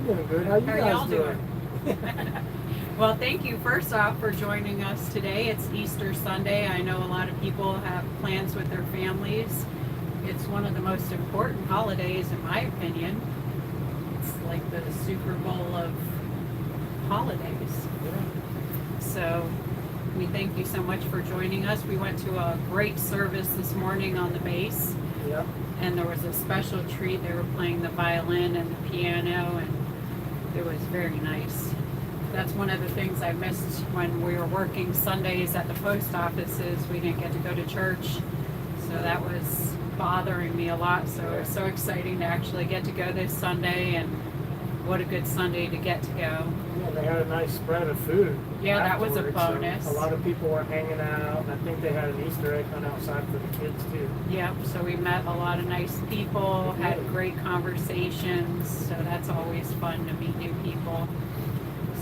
doing good. How you guys y'all doing? Well, thank you first off for joining us today. It's Easter Sunday. I know a lot of people have plans with their families. It's one of the most important holidays, in my opinion. It's like the Super Bowl of holidays. So we thank you so much for joining us. We went to a great service this morning on the base. Yep. And there was a special treat. They were playing the violin and the piano, and it was very nice. That's one of the things I missed when we were working Sundays at the post offices. We didn't get to go to church, so that was bothering me a lot. So it was so exciting to actually get to go this Sunday, and what a good Sunday to get to go. Yeah, they had a nice spread of food. Yeah, that was a bonus. So a lot of people were hanging out, and I think they had an Easter egg hunt outside for the kids too. Yep, so we met a lot of nice people, had great conversations, so that's always fun to meet new people.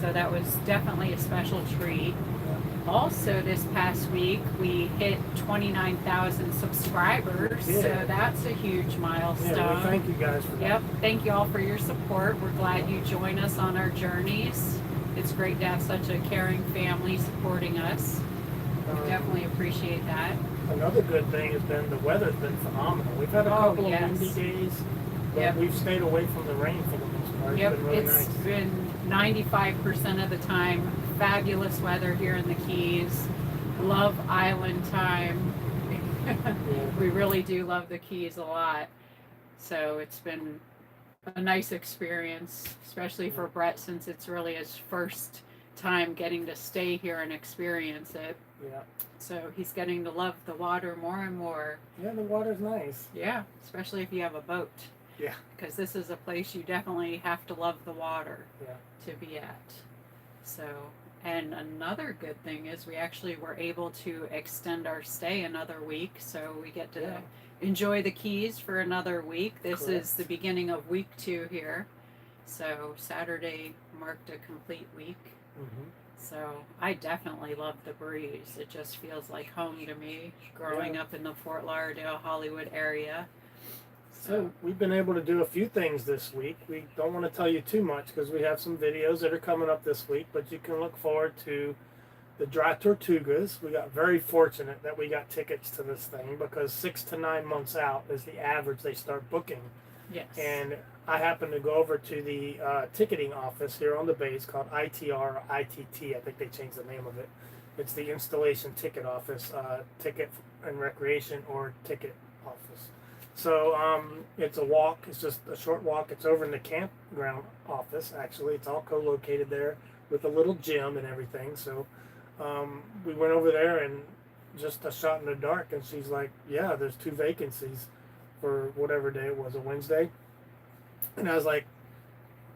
So that was definitely a special treat. Also, this past week, we hit 29,000 subscribers, so that's a huge milestone. Yeah, well, thank you guys for that. Yep, thank you all for your support. We're glad you join us on our journeys. It's great to have such a caring family supporting us. We definitely appreciate that. Another good thing has been the weather's been phenomenal. We've had a couple of windy days, but we've stayed away from the rain for the most part. It's been really nice. It's been 95% of the time fabulous weather here in the Keys. Love island time. We really do love the Keys a lot. So it's been a nice experience, especially for Brett, since it's really his first time getting to stay here and experience it. Yeah. So he's getting to love the water more and more. Yeah, the water's nice. Yeah, especially if you have a boat. Yeah. Because this is a place you definitely have to love the water to be at. So, and another good thing is we actually were able to extend our stay another week, so we get to enjoy the Keys for another week. This is the beginning of week 2 here. So Saturday marked a complete week. So I definitely love the breeze. It just feels like home to me, growing up in the Fort Lauderdale, Hollywood area. So we've been able to do a few things this week. We don't want to tell you too much because we have some videos that are coming up this week, but you can look forward to the Dry Tortugas. We got very fortunate that we got tickets to this thing because 6 to 9 months out is the average they start booking. Yes. And I happened to go over to the ticketing office here on the base called ITR or ITT. I think they changed the name of it. It's the Installation Ticket Office, Ticket and Recreation or Ticket Office. So it's a walk. It's just a short walk. It's over in the Campground office, actually. It's all co-located there with a little gym and everything. So we went over there and just a shot in the dark, and she's like, yeah, there's 2 vacancies for whatever day it was, a Wednesday. And I was like,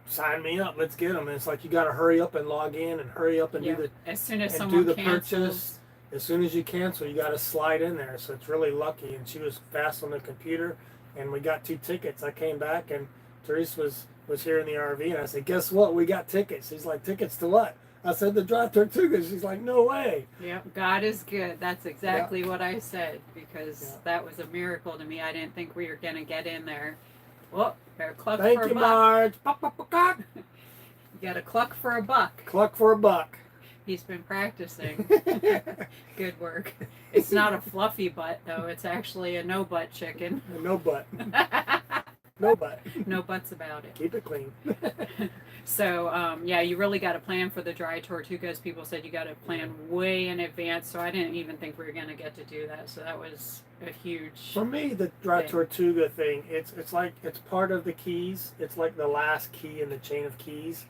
sign me up. Let's get them. And it's like you got to hurry up and log in and hurry up and do the as soon as someone do the cancels. purchase. As soon as you cancel, you got to slide in there. So it's really lucky. And she was fast on the computer, and we got 2 tickets. I came back, and Therese was here in the RV, and I said, guess what? We got tickets. She's like, tickets to what? I said, the Dry Tortugas. She's like, no way. Yeah, God is good. That's exactly what I said, because that was a miracle to me. I didn't think we were going to get in there. Well, better cluck Thank for you, a buck. Marge. You got to cluck for a buck. Cluck for a buck. He's been practicing. Good work. It's not a fluffy butt, though. It's actually a no-butt chicken. No butt. No butt. No butts about it. Keep it clean. So, yeah, you really got to plan for the Dry Tortugas. People said you got to plan way in advance, so I didn't even think we were going to get to do that. So that was a huge For me, the Dry Tortuga thing, it's like, it's part of the Keys. It's like the last key in the chain of keys.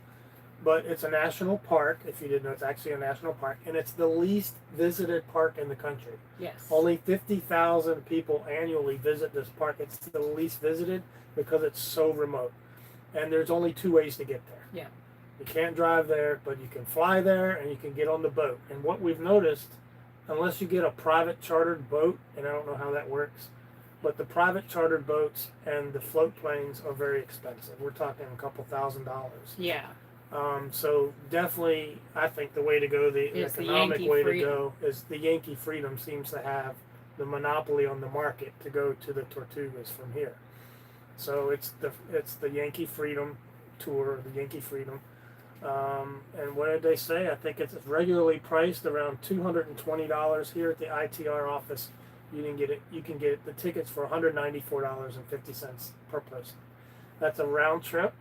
But it's a national park. If you didn't know, it's actually a national park, and it's the least visited park in the country. Yes. Only 50,000 people annually visit this park. It's the least visited because it's so remote, and there's only 2 ways to get there. Yeah. You can't drive there, but you can fly there, and you can get on the boat. And what we've noticed, unless you get a private chartered boat, and I don't know how that works, but the private chartered boats and the float planes are very expensive. We're talking a couple $1,000s. Yeah. So definitely, I think the way to go, the economic way to go, is the Yankee Freedom seems to have the monopoly on the market to go to the Tortugas from here. So it's the Yankee Freedom tour, the Yankee Freedom. And what did they say? I think it's regularly priced around $220 here at the ITR office. You can get it. You can get the tickets for $194.50 per person. That's a round trip.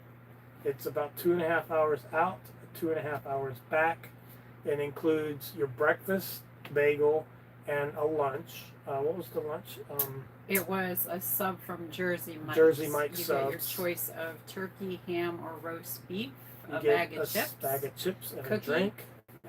It's about 2.5 hours out, 2.5 hours back. It includes your breakfast, bagel, and a lunch. What was the lunch? It was a sub from Jersey Mike's. Jersey Mike's You subs. get your choice of turkey, ham, or roast beef. You a get bag of chips. Bag of chips and cookie. a drink.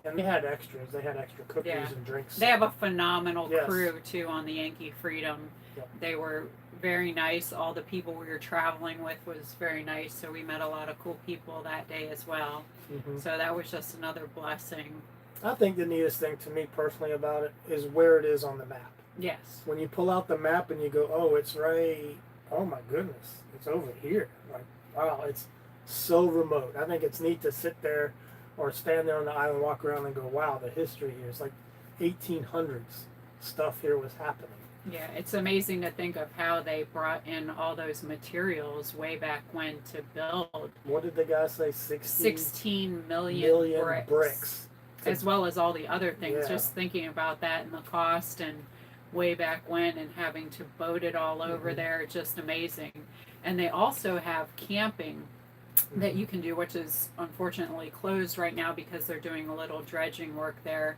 And they had extras. They had extra cookies and drinks. They have a phenomenal Yes. crew too on the Yankee Freedom. Yep. They were very nice. All the people we were traveling with was very nice. So we met a lot of cool people that day as well. Mm-hmm. So that was just another blessing. I think the neatest thing to me personally about it is where it is on the map. Yes. When you pull out the map and you go, oh, it's right, oh my goodness, it's over here. Like, wow, it's so remote. I think it's neat to sit there or stand there on the island, walk around and go, wow, the history here. It's like 1800s stuff here was happening. Yeah, it's amazing to think of how they brought in all those materials way back when to build. What did the guy say? 16 million bricks. As well as all the other things. Yeah. Just thinking about that and the cost and way back when and having to boat it all over there, just amazing. And they also have camping that you can do, which is unfortunately closed right now because they're doing a little dredging work there.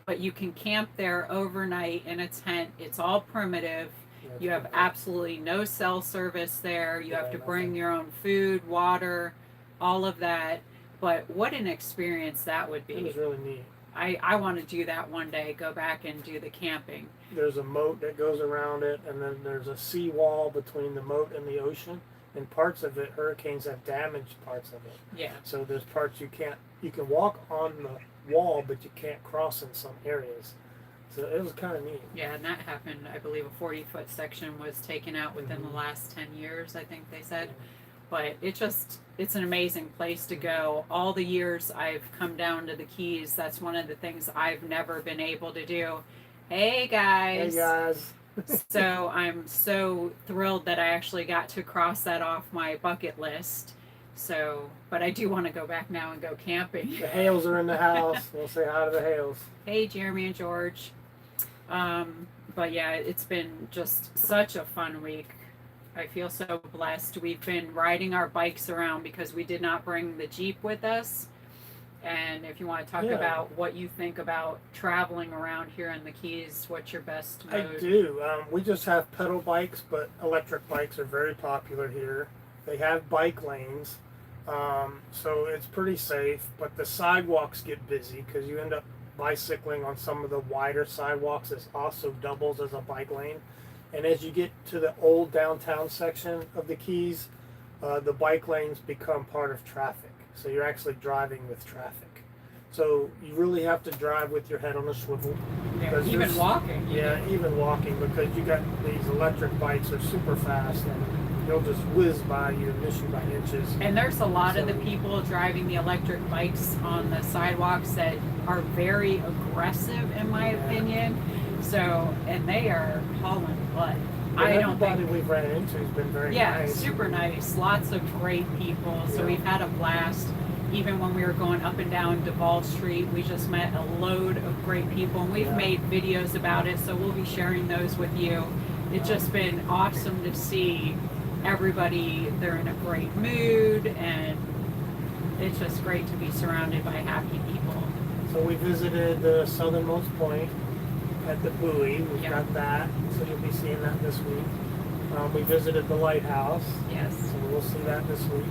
But you can camp there overnight in a tent. It's all primitive. You have absolutely no cell service there. You have to bring your own food, water, all of that. But what an experience that would be. It was really neat. I want to do that one day, go back and do the camping. There's a moat that goes around it, and then there's a seawall between the moat and the ocean. And parts of it, hurricanes have damaged parts of it. Yeah. So there's parts you can walk on the wall, but you can't cross in some areas. So it was kind of neat. Yeah, and that happened, I believe a 40-foot section was taken out within the last 10 years, I think they said. But it's an amazing place to go. All the years I've come down to the Keys, that's one of the things I've never been able to do. Hey guys. Hey guys. So I'm so thrilled that I actually got to cross that off my bucket list. So, but I do want to go back now and go camping. The Hales are in the house. We'll say hi to the Hales. Hey, Jeremy and George. But yeah, it's been just such a fun week. I feel so blessed. We've been riding our bikes around because we did not bring the Jeep with us. And if you want to talk about what you think about traveling around here in the Keys, what's your best mode? I do. We just have pedal bikes, but electric bikes are very popular here. They have bike lanes, so it's pretty safe. But the sidewalks get busy because you end up bicycling on some of the wider sidewalks. It also doubles as a bike lane. And as you get to the old downtown section of the Keys, the bike lanes become part of traffic. So you're actually driving with traffic. So you really have to drive with your head on a swivel. Yeah, even walking. Yeah, even walking, because you got these electric bikes that are super fast and they'll just whiz by you and miss you by inches. And there's a lot of the people driving the electric bikes on the sidewalks that are very aggressive, in my opinion. So, and they are hauling butt. I don't think we've ran into has been very nice. Yeah, super nice. Lots of great people. So we've had a blast. Even when we were going up and down Duval Street, we just met a load of great people. And we've made videos about it, so we'll be sharing those with you. It's just been awesome to see everybody. They're in a great mood, and it's just great to be surrounded by happy people. So we visited the southernmost point at the buoy. We've got that, so you'll be seeing that this week. We visited the lighthouse. Yes. So we'll see that this week.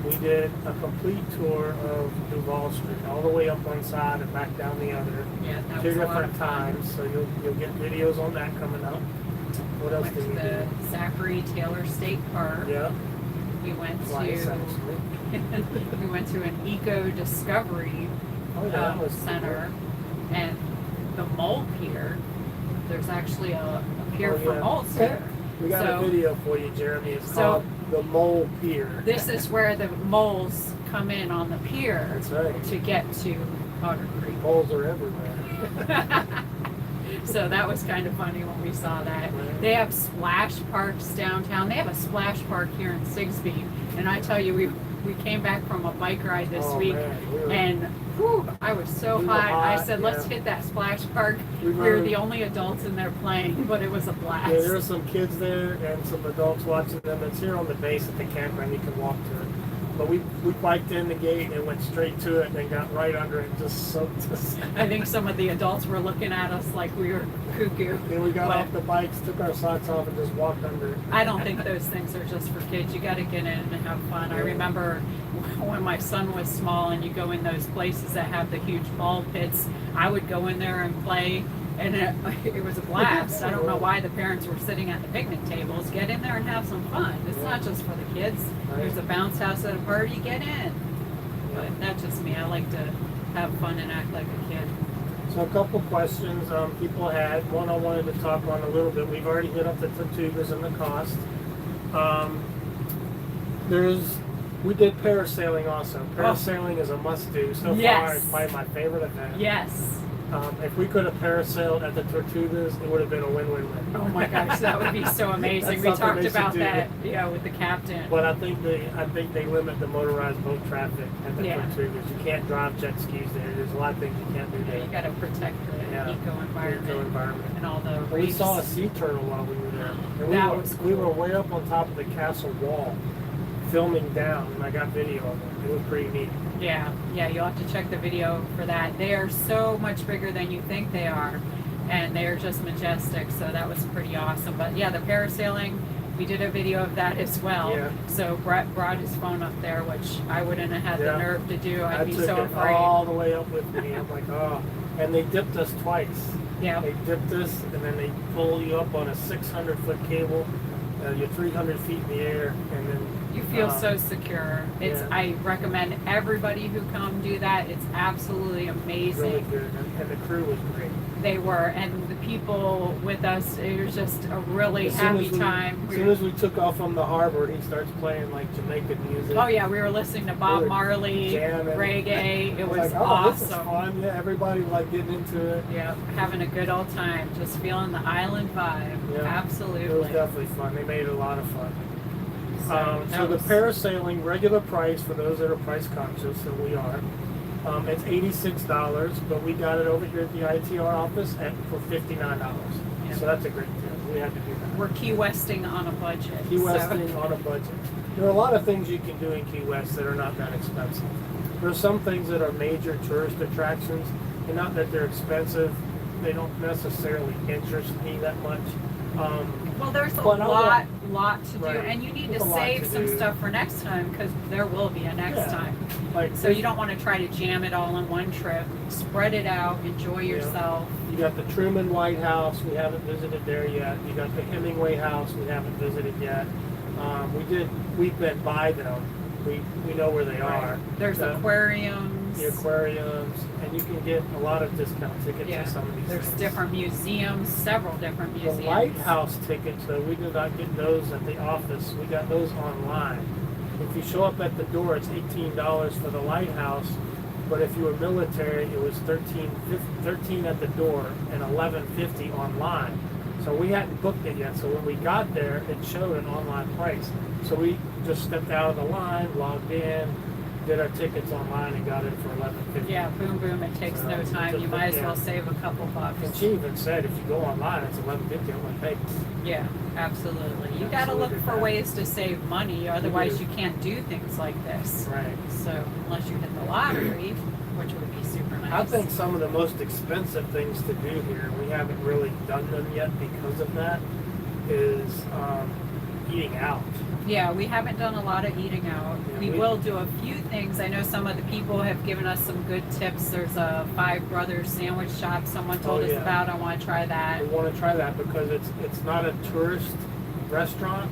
We did a complete tour of Duval Street, all the way up one side and back down the other. Yeah, that Two was a lot different of fun. times, so you'll get videos on that coming up. What else Went did to we the do? Zachary Taylor State Park. Yeah. We went Twice, to actually. we went to an eco discovery That was center, and the mole pier. The's actually a pier for moles here. We got So- a video for you, Jeremy. It's So- called the Mole Pier. This is where the moles come in on the pier That's right. to get to Otter Creek. Moles are everywhere. So that was kind of funny when we saw that. Right. They have splash parks downtown. They have a splash park here in Sigsbee. And I tell you, we came back from a bike ride this week, man, and whew, I was so We were hot. I hot, said, let's yeah. hit that splash park. We We were were- the only adults in there playing, but it was a blast. Yeah, there were some kids there and some adults watching them. It's here on the base at the campground. You can walk to it. But we biked in the gate and went straight to it and then got right under it and just soaked us. I think some of the adults were looking at us like we were cuckoo. Then we got But off the bikes, took our socks off, and just walked under it. I don't think those things are just for kids. You got to get in and have fun. I remember when my son was small and you go in those places that have the huge ball pits, I would go in there and play, and it was a blast. I don't know why the parents were sitting at the picnic tables. Get in there and have some fun. It's not just for the kids. There's a bounce house at a party, get in. But that's just me. I like to have fun and act like a kid. So a couple questions people had. One I wanted to talk on a little bit. We've already hit up the Tortugas and the cost. We did parasailing also. Parasailing is a must-do. So far, it's probably my favorite event. Yes. If we could have parasailed at the Tortugas, it would have been a win-win-win. Oh my gosh, that would be so amazing. We That's something talked they about should do. that, yeah, with the captain. But I think they limit the motorized boat traffic at the Tortugas. You can't drive jet skis there. There's a lot of things you can't do Yeah, there. you got to protect the eco-environment and all the We reefs. saw a sea turtle while we were there. And That was we were cool. way up on top of the castle wall, filming down, and I got video of it. It was pretty neat. Yeah, you'll have to check the video for that. They are so much bigger than you think they are, and they are just majestic, so that was pretty awesome. But yeah, the parasailing, we did a video of that as well. Yeah. So Brett brought his phone up there, which I wouldn't have had the nerve to do. I'd I be took so it afraid. all the way up with me. I'm like, oh. And they dipped us twice. Yeah. They dipped us, and then they pull you up on a 600-foot cable. You're 300 feet in the air, and then You feel so secure. It's. yeah. I recommend everybody who come do that. It's absolutely amazing. really good. And the crew was great. They were, and the people with us, it was just a really happy time. As soon as we took off from the harbor, he starts playing like Jamaican music. Oh yeah, we were listening to Bob We were Marley, jamming. reggae. It was like, oh, awesome. This is fun. Yeah, everybody was like getting into it. Yeah, having a good old time, just feeling the island vibe. Yeah. Absolutely. It was definitely fun. They made it a lot of fun. that So the was- parasailing regular price for those that are price conscious, and we are, it's $86, but we got it over here at the ITR office for $59. Yeah. So that's a great deal. We had to do that. We're Key Westing on a budget. Key so- Westing on a budget. There are a lot of things you can do in Key West that are not that expensive. There are some things that are major tourist attractions, and not that they're expensive. They don't necessarily interest me that much. Well, there's a But I lot to do, Right. and you need There's to a lot save to some do. stuff for next time because there will be a next Yeah. time. Like So you don't want to try to jam it all in one trip. Spread it out. Enjoy yourself. You got the Truman White House. We haven't visited there yet. You got the Hemingway House. We haven't visited yet. We've been by them. We know where they are. There's aquariums. The aquariums, and you can get a lot of discount tickets Yeah. to some of these There's things. different museums, several different The museums. lighthouse tickets, though, we did not get those at the office. We got those online. If you show up at the door, it's $18 for the lighthouse. But if you were military, it was $13 at the door and $11.50 online. So we hadn't booked it yet. So when we got there, it showed an online price. So we just stepped out of the line, logged in, did our tickets online, and got it for $11.50. Yeah, boom, boom. It takes So, no time. You might as well save a couple bucks. And she even said, if you go online, it's $11.50. I'm like, hey, Yeah, absolutely. You got to look Absolutely. for ways to save money, otherwise do. you can't do things like this. right. So unless you hit the lottery, which would be super nice. I think some of the most expensive things to do here, we haven't really done them yet because of that, is eating out. Yeah, we haven't done a lot of eating out. Yeah, we we- will do a few things. I know some of the people have given us some good tips. There's a Five Brothers sandwich shop someone told Oh, us yeah. about. I want to try that. We want to try that because it's not a tourist restaurant.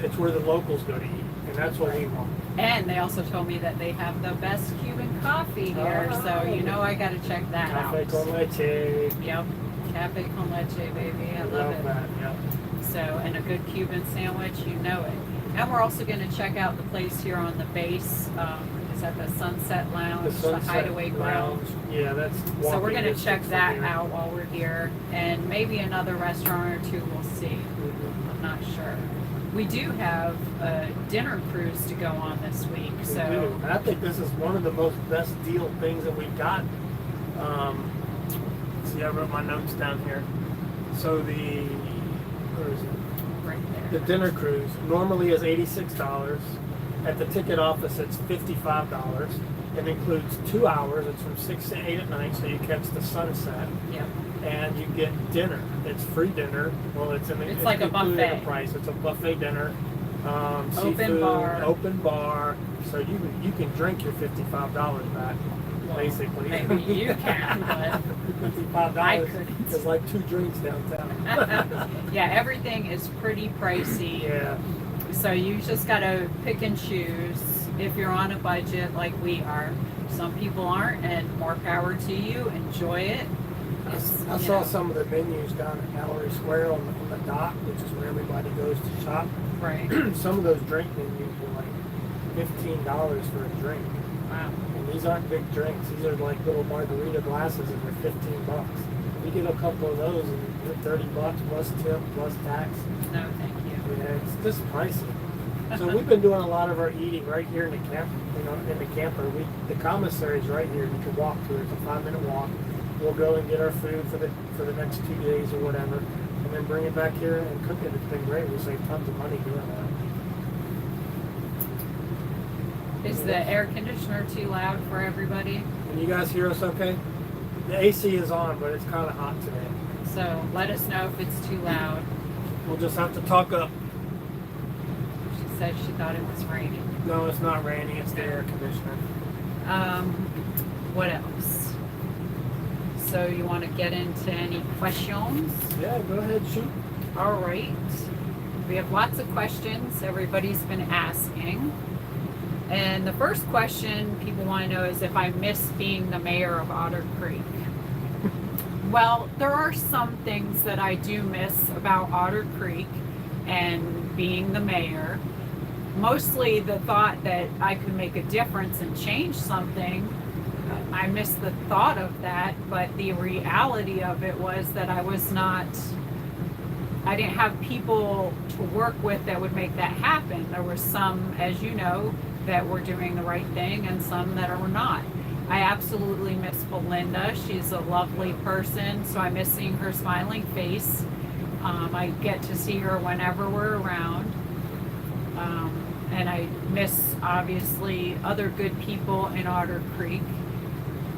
It's where the locals go to eat, and that's what we want. And they also told me that they have the best Cuban coffee here, so you know I got to check that Cafe out. con leche. Yep, Cafe con leche, baby. I love Love it. that. Yep. So, and a good Cuban sandwich, you know it. And we're also going to check out the place here on the base. Is that the Sunset Lounge, the Hideaway Grill? Lounge. Yeah, that's. So we're walking going to distance check from that here. out while we're here, and maybe another restaurant or two. We'll see. Mhm. I'm not sure. we do have a dinner cruise to go on this week. We So do. And I think this is one of the most best deal things that we've got. See, I wrote my notes down here. So where is it? right The there. dinner cruise normally is $86. At the ticket office, it's $55. It includes 2 hours. It's from 6 to 8 at night, so you catch the sunset. Yep. And you get dinner. It's free dinner. Well, it's like a included in buffet. the price. It's a buffet dinner. Open Seafood, bar. open bar. So you can drink your $55 back, basically. Maybe you can, but $55 I couldn't. is like 2 drinks downtown. yeah, everything is pretty pricey. Yeah. So you just gotta pick and choose if you're on a budget like we are. Some people aren't, and more power to you. Enjoy it. I saw some of the menus down at Gallery Square on the dock, which is where everybody goes to shop. Right. Some of those drink menus were like $15 for a drink. Wow. And these aren't big drinks. These are like little margarita glasses, and they're $15. You get a couple of those, and you're $30 plus tip plus tax. No, thank you. Yeah, it's just pricey. So we've been doing a lot of our eating right here in the camp, in the camper. The commissary's right here. You can walk to it. It's a 5-minute walk. We'll go and get our food for the next 2 days or whatever, and then bring it back here and cook it. It's been great. We save tons of money doing that. Is the air conditioner too loud for everybody? Can you guys hear us okay? The AC is on, but it's kind of hot today. So let us know if it's too loud. We'll just have to talk up. She said she thought it was raining. No, it's not raining. It's the air conditioner. What else? So you want to get into any questions? Yeah, go ahead, shoot. All right. We have lots of questions everybody's been asking. And the first question people want to know is if I miss being the mayor of Otter Creek. Well, there are some things that I do miss about Otter Creek and being the mayor. Mostly the thought that I could make a difference and change something. I miss the thought of that, but the reality of it was that I didn't have people to work with that would make that happen. There were some, as you know, that were doing the right thing and some that are not. I absolutely miss Belinda. She's a lovely person, so I miss seeing her smiling face. I get to see her whenever we're around. And I miss, obviously, other good people in Otter Creek.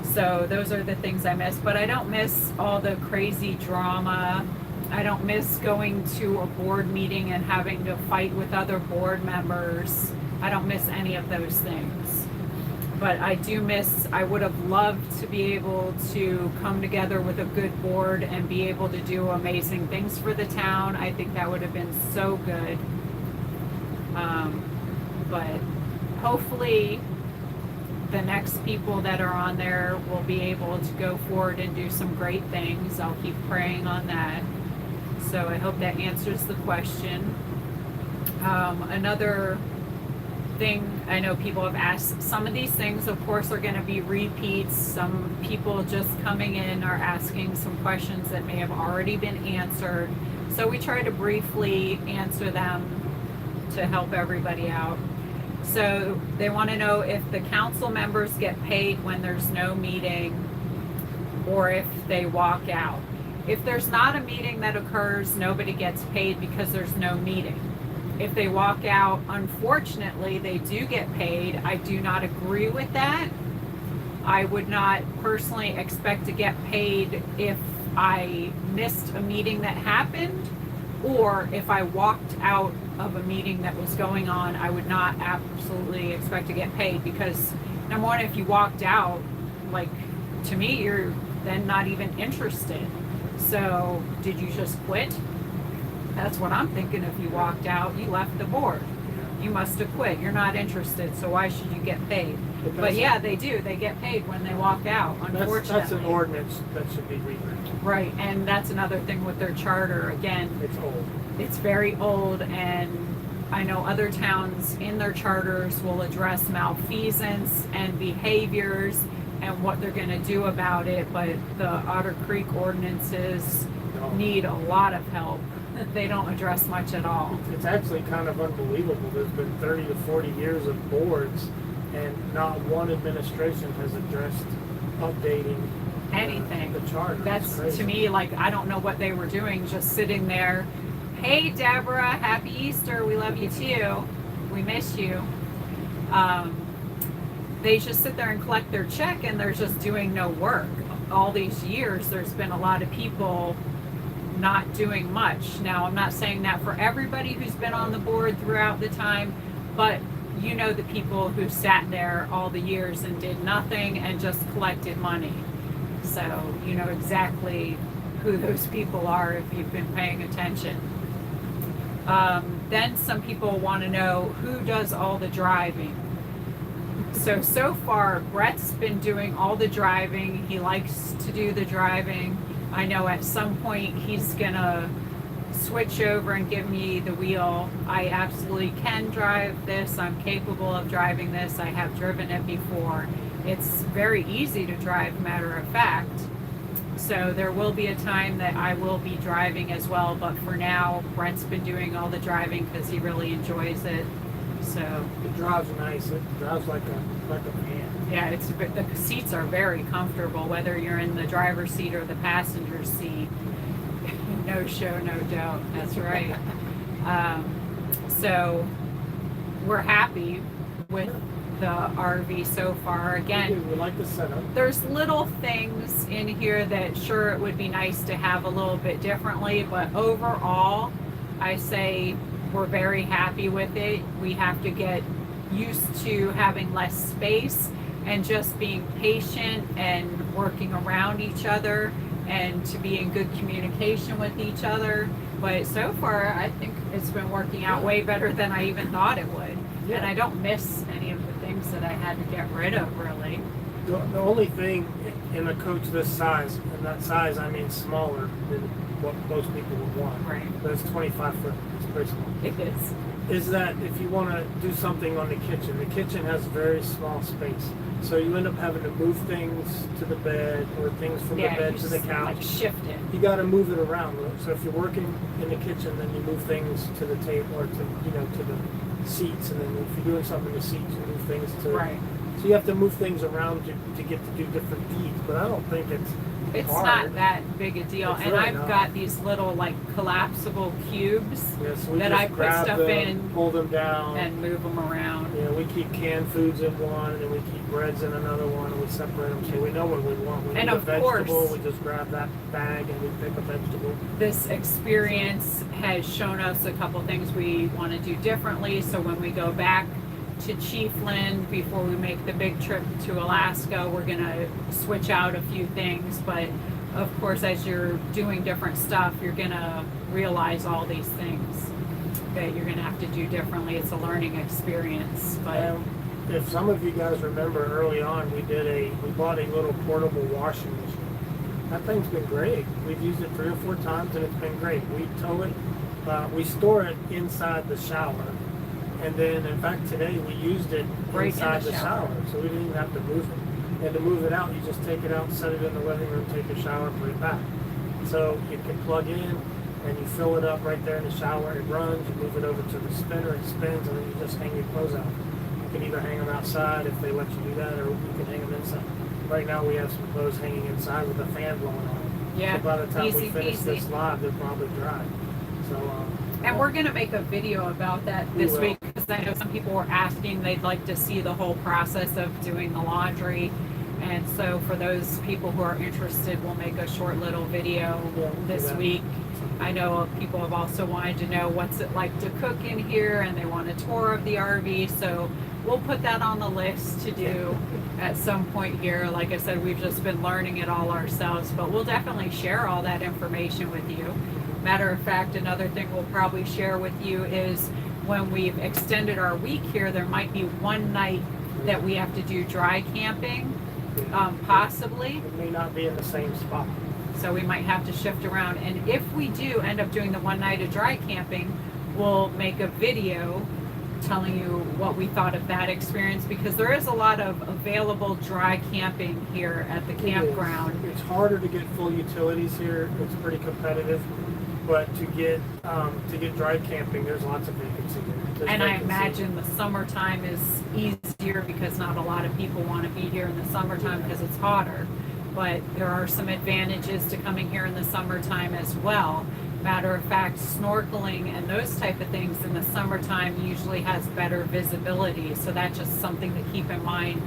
So those are the things I miss. But I don't miss all the crazy drama. I don't miss going to a board meeting and having to fight with other board members. I don't miss any of those things. But I do miss, I would have loved to be able to come together with a good board and be able to do amazing things for the town. I think that would have been so good. But hopefully the next people that are on there will be able to go forward and do some great things. I'll keep praying on that. So I hope that answers the question. Another thing I know people have asked, some of these things of course are going to be repeats. Some people just coming in are asking some questions that may have already been answered. So we try to briefly answer them to help everybody out. So they want to know if the council members get paid when there's no meeting or if they walk out. If there's not a meeting that occurs, nobody gets paid because there's no meeting. If they walk out, unfortunately, they do get paid. I do not agree with that. I would not personally expect to get paid if I missed a meeting that happened, or if I walked out of a meeting that was going on. I would not absolutely expect to get paid, because number one, if you walked out, like, to me, you're then not even interested. So did you just quit? That's what I'm thinking. If you walked out, you left the board. You must have quit. You're not interested, so why should you get paid? But yeah, they do. They get paid when they walk out, unfortunately. That's an ordinance that should be rewritten. Right, and that's another thing with their charter. Again, It's old. it's very old, and I know other towns in their charters will address malfeasance and behaviors and what they're going to do about it, but the Otter Creek ordinances No. need a lot of help. they don't address much at all. It's actually kind of unbelievable. There's been 30 to 40 years of boards, and not one administration has addressed updating Anything. the charter. That's crazy. to me like I don't know what they were doing, just sitting there. Hey Deborah, happy Easter. We love you too. We miss you. They just sit there and collect their check, and they're just doing no work. All these years, there's been a lot of people not doing much. Now, I'm not saying that for everybody who's been on the board throughout the time, but you know the people who sat there all the years and did nothing and just collected money. So you know exactly who those people are if you've been paying attention. Then some people want to know who does all the driving. So far, Brett's been doing all the driving. He likes to do the driving. I know at some point he's gonna switch over and give me the wheel. I absolutely can drive this. I'm capable of driving this. I have driven it before. It's very easy to drive, matter of fact. So there will be a time that I will be driving as well, but for now, Brett's been doing all the driving because he really enjoys it. So It drives nice. It drives like a van. yeah, the seats are very comfortable, whether you're in the driver's seat or the passenger seat. No show, no doubt. That's right. So we're happy with the RV so far. Again, We like the setup. there's little things in here that sure it would be nice to have a little bit differently, but overall, I say we're very happy with it. We have to get used to having less space and just being patient and working around each other and to be in good communication with each other. But so far, I think it's been working out way better than I even thought it would. Yeah. And I don't miss any of the things that I had to get rid of, really. The only thing in a coach this size, and that size I mean smaller than what most people would want, Right. but it's 25 foot, it's pretty small, It is. is that if you want to do something on the kitchen has very small space. So you end up having to move things to the bed or things from the bed you to the just, couch. like shift it. You got to move it around. So if you're working in the kitchen, then you move things to the table or to to the seats, and then if you're doing something in the seats, you move things to. Right. So you have to move things around to get to do different deeds. But I don't think it's It's hard. not that big a deal. It's And really I've not. got these little like collapsible cubes Yeah, so we that just I put grab stuff them, in pull them down. and move them around. Yeah, we keep canned foods in one, and then we keep breads in another one, and we separate them so we know what we want. We And need a of course- vegetable, we just grab that bag and we pick a vegetable. This experience has shown us a couple things we want to do differently. So when we go back to Chiefland before we make the big trip to Alaska, we're going to switch out a few things. But of course, as you're doing different stuff, you're going to realize all these things that you're going to have to do differently. It's a learning experience. But And if some of you guys remember early on, we bought a little portable washing machine. That thing's been great. We've used it 3 or 4 times, and it's been great. We tow it, we store it inside the shower, and then in fact today we used it Right in inside the the shower. shower, so we didn't even have to move it. And to move it out, you just take it out, set it in the living room, take a shower, put it back. So you can plug in, and you fill it up right there in the shower. It runs. You move it over to the spinner, it spins, and then you just hang your clothes out. You can either hang them outside if they let you do that, or you can hang them inside. Right now we have some clothes hanging inside with a fan blowing on them. yeah, So by the time we easy finish peasy. this live, they're probably dry. So. And we're going to make a video about that We this will. week because I know some people were asking they'd like to see the whole process of doing the laundry. And so for those people who are interested, we'll make a short little video Yeah, we'll do this that. week. I know people have also wanted to know what's it like to cook in here, and they want a tour of the RV. So we'll put that on the list to do at some point here. Like I said, we've just been learning it all ourselves, but we'll definitely share all that information with you. Matter of fact, another thing we'll probably share with you is when we've extended our week here, there might be one night that we have to do dry camping, possibly. It may not be in the same spot. So we might have to shift around. And if we do end up doing the one night of dry camping, we'll make a video telling you what we thought of that experience, because there is a lot of available dry camping here at the It is. campground. It's harder to get full utilities here. It's pretty competitive. But to get dry camping, there's lots of vacancies. And I imagine the summertime is easier because not a lot of people want to be here in the summertime because it's hotter. But there are some advantages to coming here in the summertime as well. Matter of fact, snorkeling and those type of things in the summertime usually has better visibility. So that's just something to keep in mind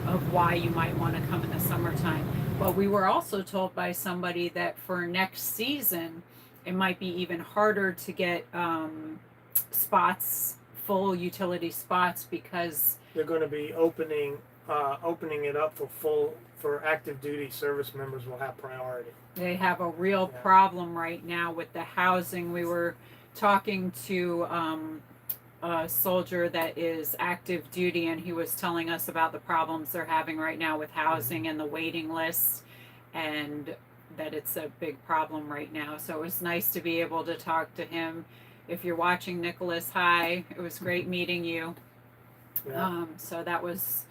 of why you might want to come in the summertime. But we were also told by somebody that for next season, it might be even harder to get spots, full utility spots, because they're going to be opening it up for active duty service members will have priority. They have a real problem right now with the housing. We were talking to a soldier that is active duty, and he was telling us about the problems they're having right now with housing and the waiting lists, and that it's a big problem right now. So it was nice to be able to talk to him. If you're watching, Nicholas, hi. It was great meeting you. Yeah. So that was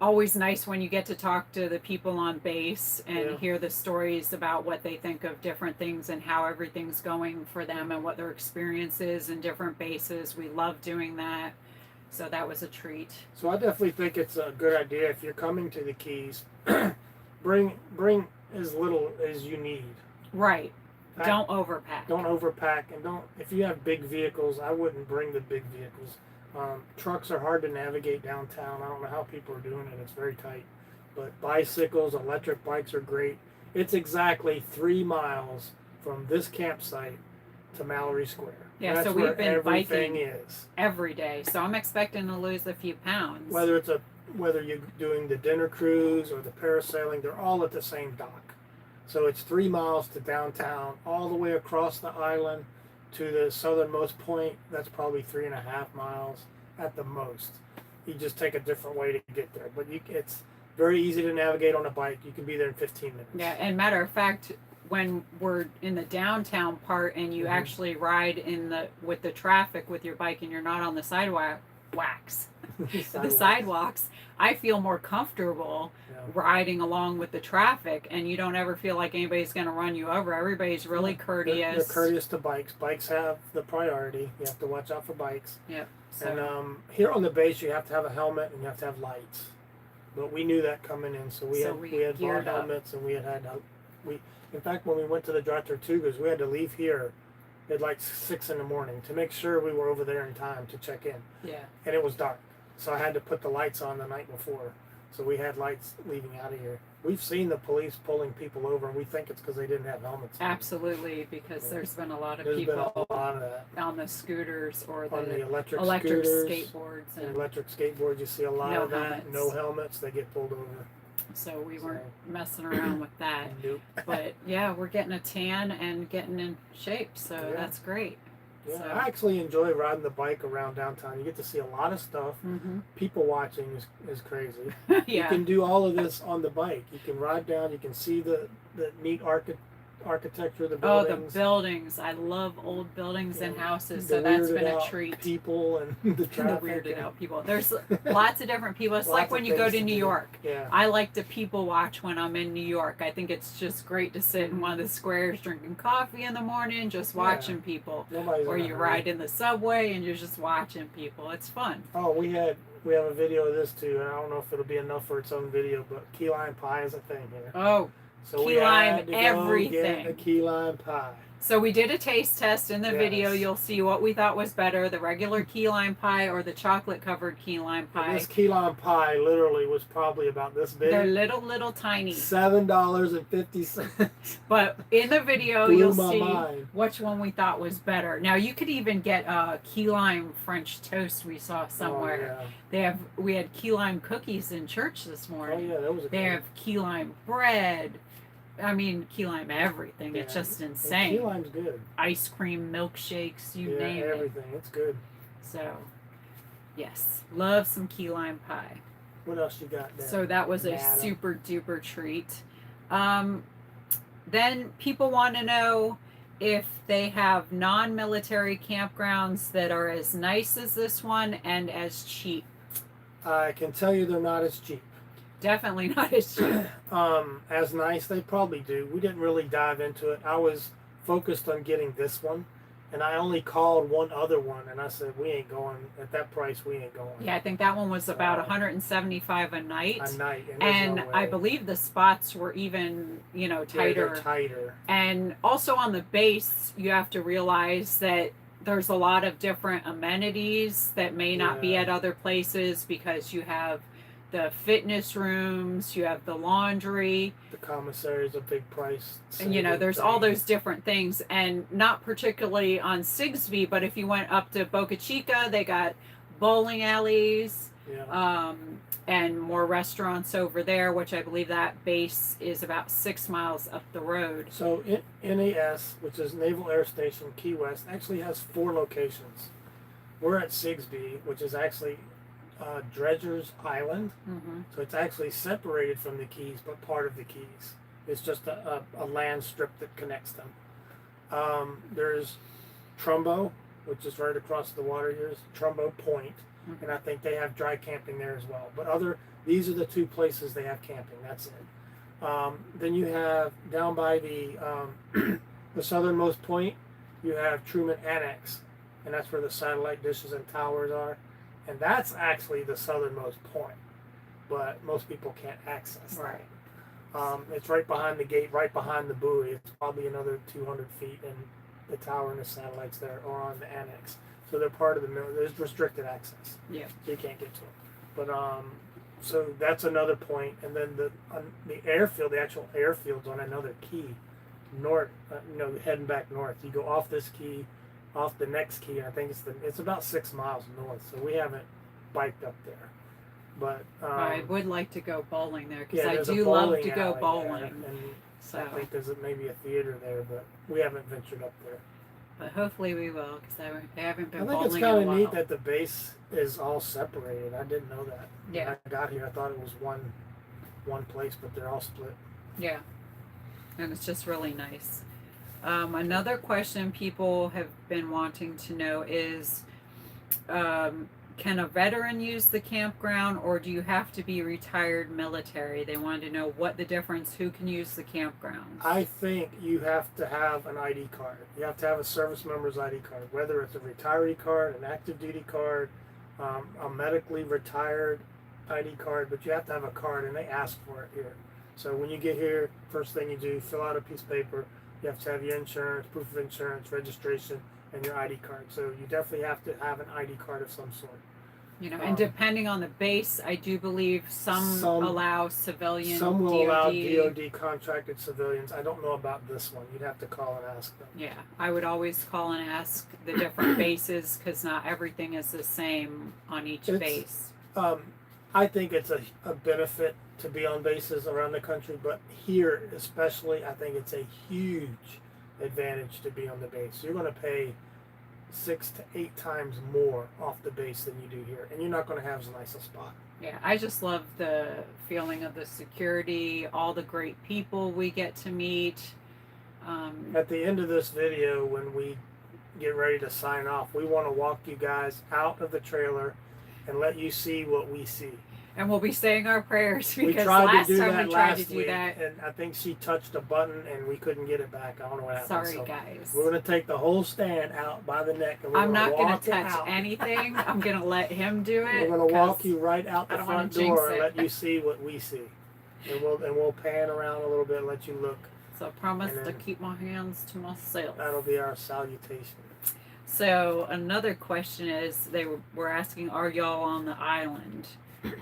always nice when you get to talk to the people on base and hear the stories about what they think of different things and how everything's going for them and what their experience is in different bases. We love doing that. So that was a treat. So I definitely think it's a good idea if you're coming to the Keys, bring as little as you need. Right. Don't overpack. Don't overpack, and if you have big vehicles, I wouldn't bring the big vehicles. Trucks are hard to navigate downtown. I don't know how people are doing it. It's very tight. But bicycles, electric bikes are great. It's exactly 3 miles from this campsite to Mallory Square. Yeah, that's so we've been everything biking is. every day. So I'm expecting to lose a few pounds. Whether you're doing the dinner cruise or the parasailing, they're all at the same dock. So it's 3 miles to downtown, all the way across the island to the southernmost point. That's probably 3.5 miles at the most. You just take a different way to get there, but it's very easy to navigate on a bike. You can be there in 15 minutes. Yeah, and matter of fact, when we're in the downtown part and you actually ride with the traffic with your bike and you're not on the sidewalks, I feel more comfortable riding along with the traffic, and you don't ever feel like anybody's going to run you over. Everybody's really courteous. They're courteous to bikes. Bikes have the priority. You have to watch out for bikes. Yep. So. And here on the base, you have to have a helmet and you have to have lights. But we knew that coming in, so we had bought helmets, and in fact, when we went to the dry Tortugas, we had to leave here at like 6 in the morning to make sure we were over there in time to check in. Yeah. And it was dark, so I had to put the lights on the night before. So we had lights leaving out of here. We've seen the police pulling people over, and we think it's because they didn't have helmets on. Absolutely, because there's been a lot of There's people been a lot of that. on the scooters or on the electric scooters, skateboards. and electric skateboards, you see a lot of that. Helmets. No helmets, they get pulled over. So we weren't messing around with that. Nope. But yeah, we're getting a tan and getting in shape, so that's great. Yeah, So. I actually enjoy riding the bike around downtown. You get to see a lot of stuff. Mm-hmm. People watching is crazy. Yeah. You can do all of this on the bike. You can ride down. You can see the neat architecture of the buildings. Oh, the buildings. I love old buildings and houses, so The that's weirded been a out treat. People and the The traffic. weirded out people. There's lots of different people. It's Lots like of when you go things to to New do. York. Yeah. I like to people watch when I'm in New York. I think it's just great to sit in one of the squares drinking coffee in the morning, just watching people. Nobody's Or in a you hurry. ride in the subway and you're just watching people. It's fun. Oh, we have a video of this too, and I don't know if it'll be enough for its own video, but key lime pie is a thing here. Oh, So key we lime had to go everything. get a key lime pie. so we did a taste test in the video. Yes. You'll see what we thought was better, the regular key lime pie or the chocolate covered key lime And pie. this key lime pie literally was probably about this big. They're little tiny. $7.50. But in the video, Blew you'll my see mind. which one we thought was better. Now you could even get key lime French toast. We saw somewhere. Oh, We had key lime cookies in church this yeah. morning. That was a They have key lime bread. I mean, key lime everything. It's Yeah. just And insane. key lime's good. Ice cream, milkshakes, you name it. everything. It's good. So, yes, love some key lime pie. What else you got there? So that was a Nada. super duper treat. Then people want to know if they have non-military campgrounds that are as nice as this one and as cheap. I can tell you they're not as cheap. Definitely not as cheap. As nice, they probably do. We didn't really dive into it. I was focused on getting this one, and I only called one other one, and I said we ain't going at that price. We ain't going. Yeah, I think that one was about 175 a night. A night, and no I believe the spots were even, tighter. Yeah, tighter. And also on the base, you have to realize that there's a lot of different amenities that may not be at other places, because you have the fitness rooms, you have the laundry. The commissary is a big price. And there's all those different things, and not particularly on Sigsbee, but if you went up to Boca Chica, they got bowling alleys, and more restaurants over there, which I believe that base is about 6 miles up the road. So NAS, which is Naval Air Station Key West, actually has 4 locations. We're at Sigsbee, which is actually Dredger's Island. Mm-hmm. So it's actually separated from the Keys, but part of the Keys. It's just a land strip that connects them. There's Trumbo, which is right across the water here, is Trumbo Point. Mm-hmm. And I think they have dry camping there as well. But these are the 2 places they have camping. That's it. Then you have down by the the southernmost point, you have Truman Annex, and that's where the satellite dishes and towers are. And that's actually the southernmost point, but most people can't access that. Right. It's right behind the gate, right behind the buoy. It's probably another 200 feet, and the tower and the satellites there are on the annex. So they're part of the middle. There's restricted access. Yeah. So you can't get to them. But so that's another point. And then the airfield, the actual airfield's on another key, north. Heading back north. You go off this key, off the next key. I think it's about 6 miles north. So we haven't biked up there. But I would like to go bowling there, because I there's do a love bowling to go alley bowling. there, and So, I think there's maybe a theater there, but we haven't ventured up there. but hopefully we will, because I haven't been I think bowling it's in a kind of while. neat that the base is all separated. I didn't know that. Yeah. When I got here, I thought it was one place, but they're all split. Yeah, and it's just really nice. Another question people have been wanting to know is, can a veteran use the campground, or do you have to be retired military? They wanted to know what the difference, who can use the campground. I think you have to have an ID card. You have to have a service member's ID card, whether it's a retiree card, an active duty card, a medically retired ID card, but you have to have a card, and they ask for it here. So when you get here, first thing you do, fill out a piece of paper. You have to have your insurance, proof of insurance, registration, and your ID card. So you definitely have to have an ID card of some sort. And depending on the base, I do believe some allow civilian. Some will DOD. allow DOD contracted civilians. I don't know about this one. You'd have to call and ask them. Yeah, I would always call and ask the different bases, because not everything is the same on each base. I think it's a benefit to be on bases around the country, but here especially, I think it's a huge advantage to be on the base. You're going to pay 6 to 8 times more off the base than you do here, and you're not going to have as nice a spot. Yeah, I just love the feeling of the security, all the great people we get to meet. At the end of this video, when we get ready to sign off, we want to walk you guys out of the trailer and let you see what we see. And we'll be saying our prayers, because we tried last to do time that we tried last to do week, that. and I think she touched a button and we couldn't get it back. I don't know what happened. Sorry, so guys. We're going to take the whole stand out by the neck, and I'm not going to touch anything. I'm going to let him do it. We're going to walk you right out the front door and it. let you see what we see. And we'll pan around a little bit and let you look. So I promise to keep my hands to myself. That'll be our salutation. So another question is, they were asking, are y'all on the island?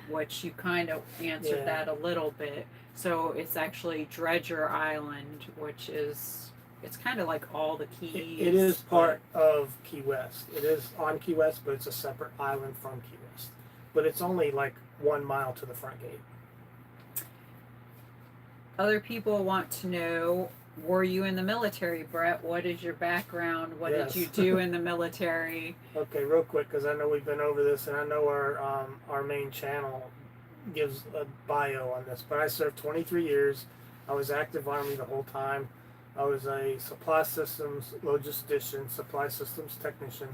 Which you kind of answered that a little bit. So it's actually Dredger Island, which is, it's kind of like all the Keys. It is part of Key West. It is on Key West, but it's a separate island from Key West. But it's only like 1 mile to the front gate. Other people want to know, were you in the military, Brett? What is your background? What did you do in the military? Okay, real quick, because I know we've been over this, and I know our main channel gives a bio on this, but I served 23 years. I was active Army the whole time. I was a supply systems logistician, supply systems technician,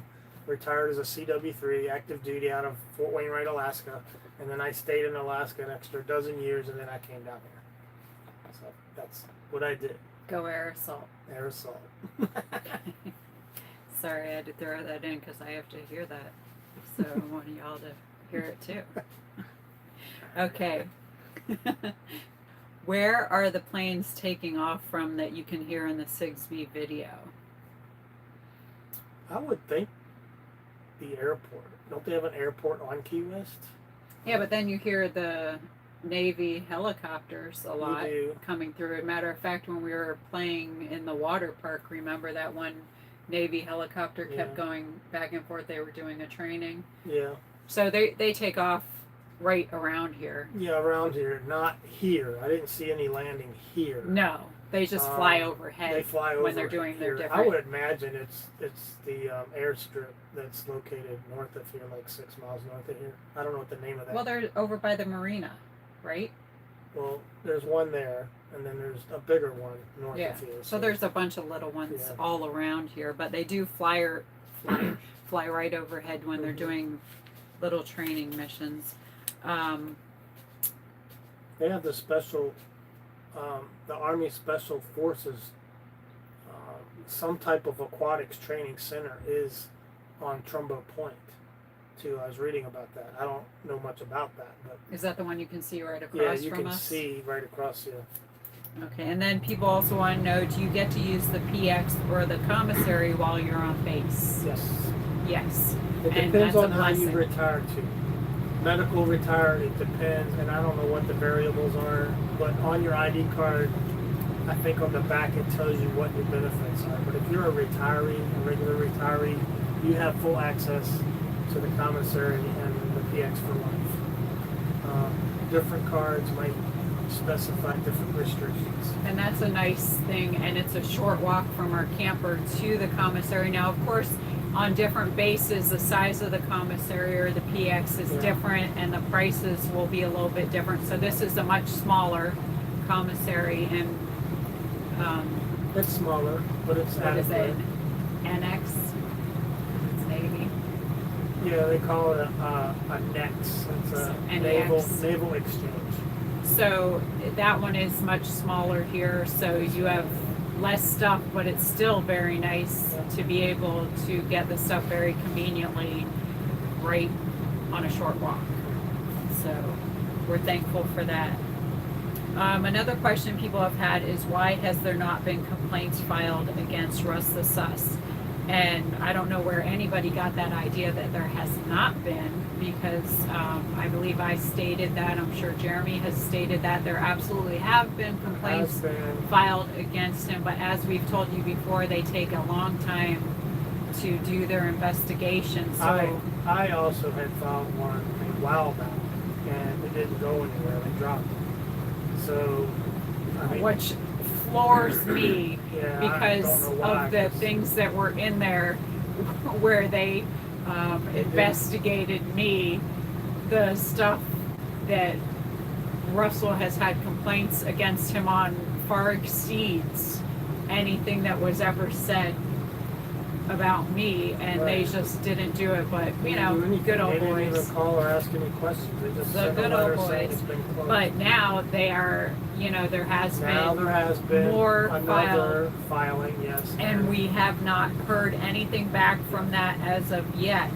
retired as a CW3, active duty out of Fort Wainwright, Alaska, and then I stayed in Alaska an extra dozen years, and then I came down here. So that's what I did. Go aerosol. Aerosol. Sorry, I had to throw that in because I have to hear that. So I want y'all to hear it too. Okay. Where are the planes taking off from that you can hear in the Sigsbee video? I would think the airport. Don't they have an airport on Key West? Yeah, but then you hear the Navy helicopters a lot coming through. As a matter of fact, when we were playing in the water park, remember that one Navy helicopter kept going back and forth? They were doing a training. Yeah. So they take off right around here. Yeah, around here. Not here. I didn't see any landing here. No. They just fly overhead. They fly over when they're doing here. their different. I would imagine it's the airstrip that's located north of here, like 6 miles north of here. I don't know what the name of that. Well, they're over by the marina, right? Well, there's one there, and then there's a bigger one north of here. So there's a bunch of little ones all around here, but they do fly right overhead when they're doing little training missions. They have the special, the Army Special Forces, some type of aquatics training center is on Trumbo Point, too. I was reading about that. I don't know much about that, but is that the one you can see right across yeah, you from can us? see right across here. Okay, and then people also want to know: do you get to use the PX or the commissary while you're on base? Yes. Yes. It And depends that's on a how you blessing. retire to. Medical retire, it depends, and I don't know what the variables are, but on your ID card, I think on the back it tells you what your benefits are. But if you're a retiree, a regular retiree, you have full access to the commissary and the PX for life. Different cards might specify different restrictions. And that's a nice thing, and it's a short walk from our camper to the commissary. Now, of course, on different bases, the size of the commissary or the PX is different, and the prices will be a little bit different. So this is a much smaller commissary, and it's smaller, but it's what is adequate. it? NX? It's Navy. Yeah, they call it a NEX. It's a naval exchange. So that one is much smaller here, so you have less stuff, but it's still very nice to be able to get the stuff very conveniently right on a short walk. So we're thankful for that. Another question people have had is, why has there not been complaints filed against Russ the Sus? And I don't know where anybody got that idea that there has not been, because I believe I stated that. I'm sure Jeremy has stated that there absolutely have been complaints filed against him. But as we've told you before, they take a long time to do their investigation. So I also had filed one a while back, and it didn't go anywhere. They dropped it. So, I mean, which floors me because of the things that were in there where they investigated me, the stuff that Russell has had complaints against him on far exceeds anything that was ever said about me, and they just didn't do it. But you know, good old boys. They didn't even call or ask any questions. They just sent a letter saying it's been closed. But now they are, you know, there has been more another filing, yes. And we have not heard anything back from that as of yet.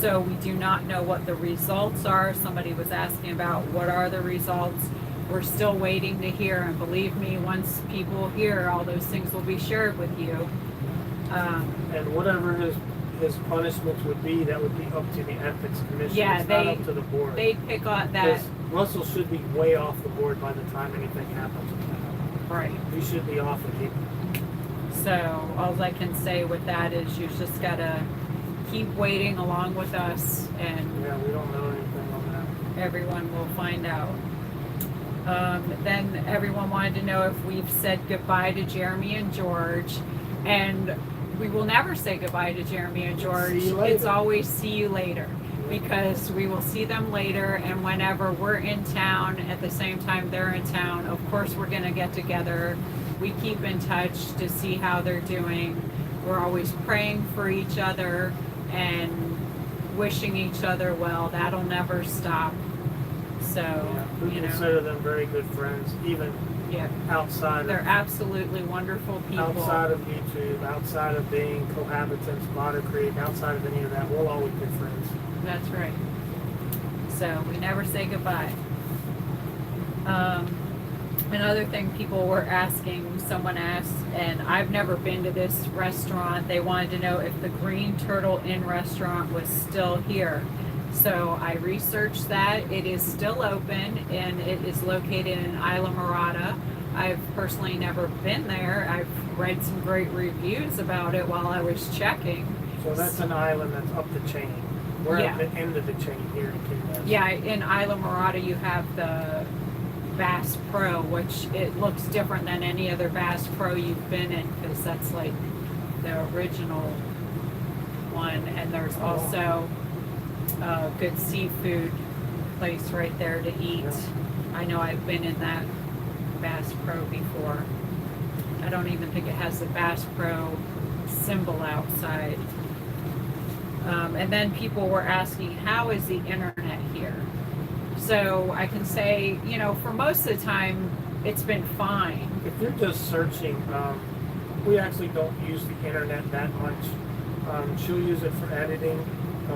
So we do not know what the results are. Somebody was asking about what are the results. We're still waiting to hear, and believe me, once people hear, all those things will be shared with you. And whatever his punishments would be, that would be up to the ethics commission. Yeah, it's not up to the board. They pick on that. Russell should be way off the board by the time anything happens with him. Right. He should be off of it. So all I can say with that is you just gotta keep waiting along with us, and yeah, we don't know anything on that. Everyone will find out. Then everyone wanted to know if we've said goodbye to Jeremy and George, and we will never say goodbye to Jeremy and George. It's always see you later, because we will see them later, and whenever we're in town at the same time they're in town, of course we're going to get together. We keep in touch to see how they're doing. We're always praying for each other and wishing each other well. That'll never stop. So, we you know, consider them very good friends, even yeah, outside they're of absolutely wonderful people. outside of YouTube, outside of being cohabitants of Otter Creek, outside of any of that, we'll always be friends. That's right. So we never say goodbye. Another thing people were asking, someone asked, and I've never been to this restaurant, they wanted to know if the Green Turtle Inn restaurant was still here. So I researched that. It is still open, and it is located in Isla Morada. I've personally never been there. I've read some great reviews about it while I was checking. So that's an island that's up the chain. We're at the end of the chain here in Key West. Yeah, in Isla Morada you have the Bass Pro, which it looks different than any other Bass Pro you've been in, because that's like the original one. And there's also a good seafood place right there to eat. Yeah. I know I've been in that Bass Pro before. I don't even think it has the Bass Pro symbol outside. And then people were asking, how is the internet here? So I can say, you know, for most of the time, it's been fine. If you're just searching, we actually don't use the internet that much. She'll use it for editing.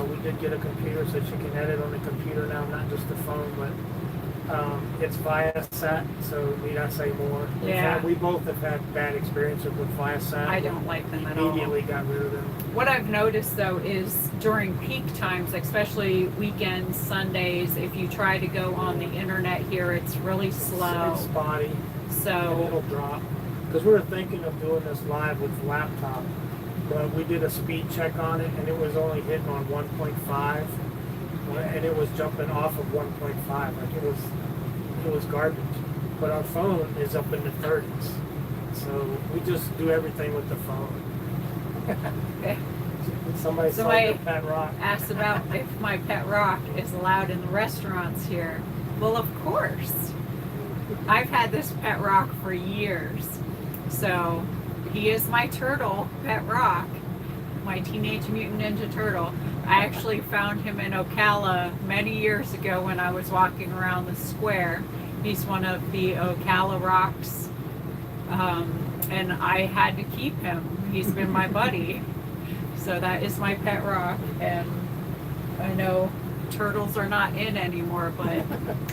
We did get a computer so she can edit on the computer now, not just the phone, but it's Viasat, so need I say more? Yeah. We both have had bad experiences with Viasat. I don't like them at all. Immediately got rid of them. What I've noticed though is during peak times, especially weekends, Sundays, if you try to go on the internet here, it's really slow. It's spotty. And So it'll drop. Because we were thinking of doing this live with laptop, but we did a speed check on it and it was only hitting on 1.5, and it was jumping off of 1.5. Like it was garbage. But our phone is up in the 30s, so we just do everything with the phone. Somebody saw your pet rock. asked about if my pet rock is allowed in the restaurants here. Well, of course. I've had this pet rock for years. So he is my turtle, Pet Rock, my Teenage Mutant Ninja Turtle. I actually found him in Ocala many years ago when I was walking around the square. He's one of the Ocala rocks. And I had to keep him. He's been my buddy. So that is my pet rock. And I know turtles are not in anymore, but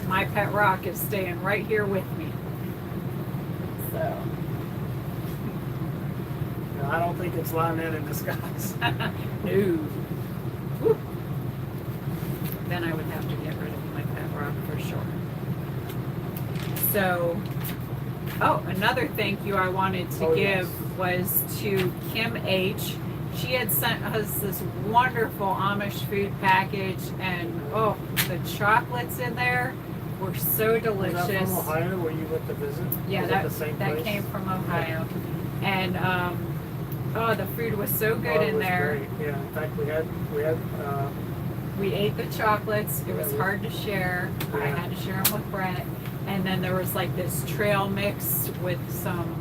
my pet rock is staying right here with me. So. No, I don't think it's Lionette in disguise. No. Woo. Then I would have to get rid of my pet rock for sure. So, another thank you I wanted to give was to Kim H. She had sent us this wonderful Amish food package, and the chocolates in there were so delicious. Was that from Ohio where you went to visit? Yeah, was that the same that place? came from Ohio, and the food was so good in there. Great. Yeah, in fact We ate the chocolates. It was Yeah, hard to share. I Yeah. had to share them with Brett. And then there was like this trail mix with some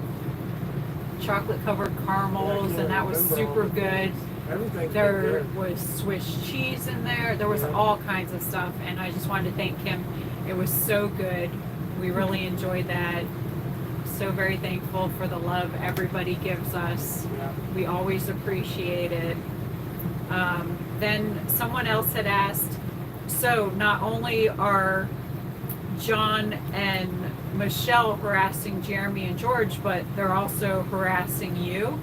chocolate covered caramels, and that was super good. Everything's There good. was Swiss cheese in there. There was Yeah. all kinds of stuff, and I just wanted to thank him. It was so good. We really enjoyed that. So very thankful for the love everybody gives us. Yeah. We always appreciate it. Then someone else had asked, so not only are John and Michelle harassing Jeremy and George, but they're also harassing you.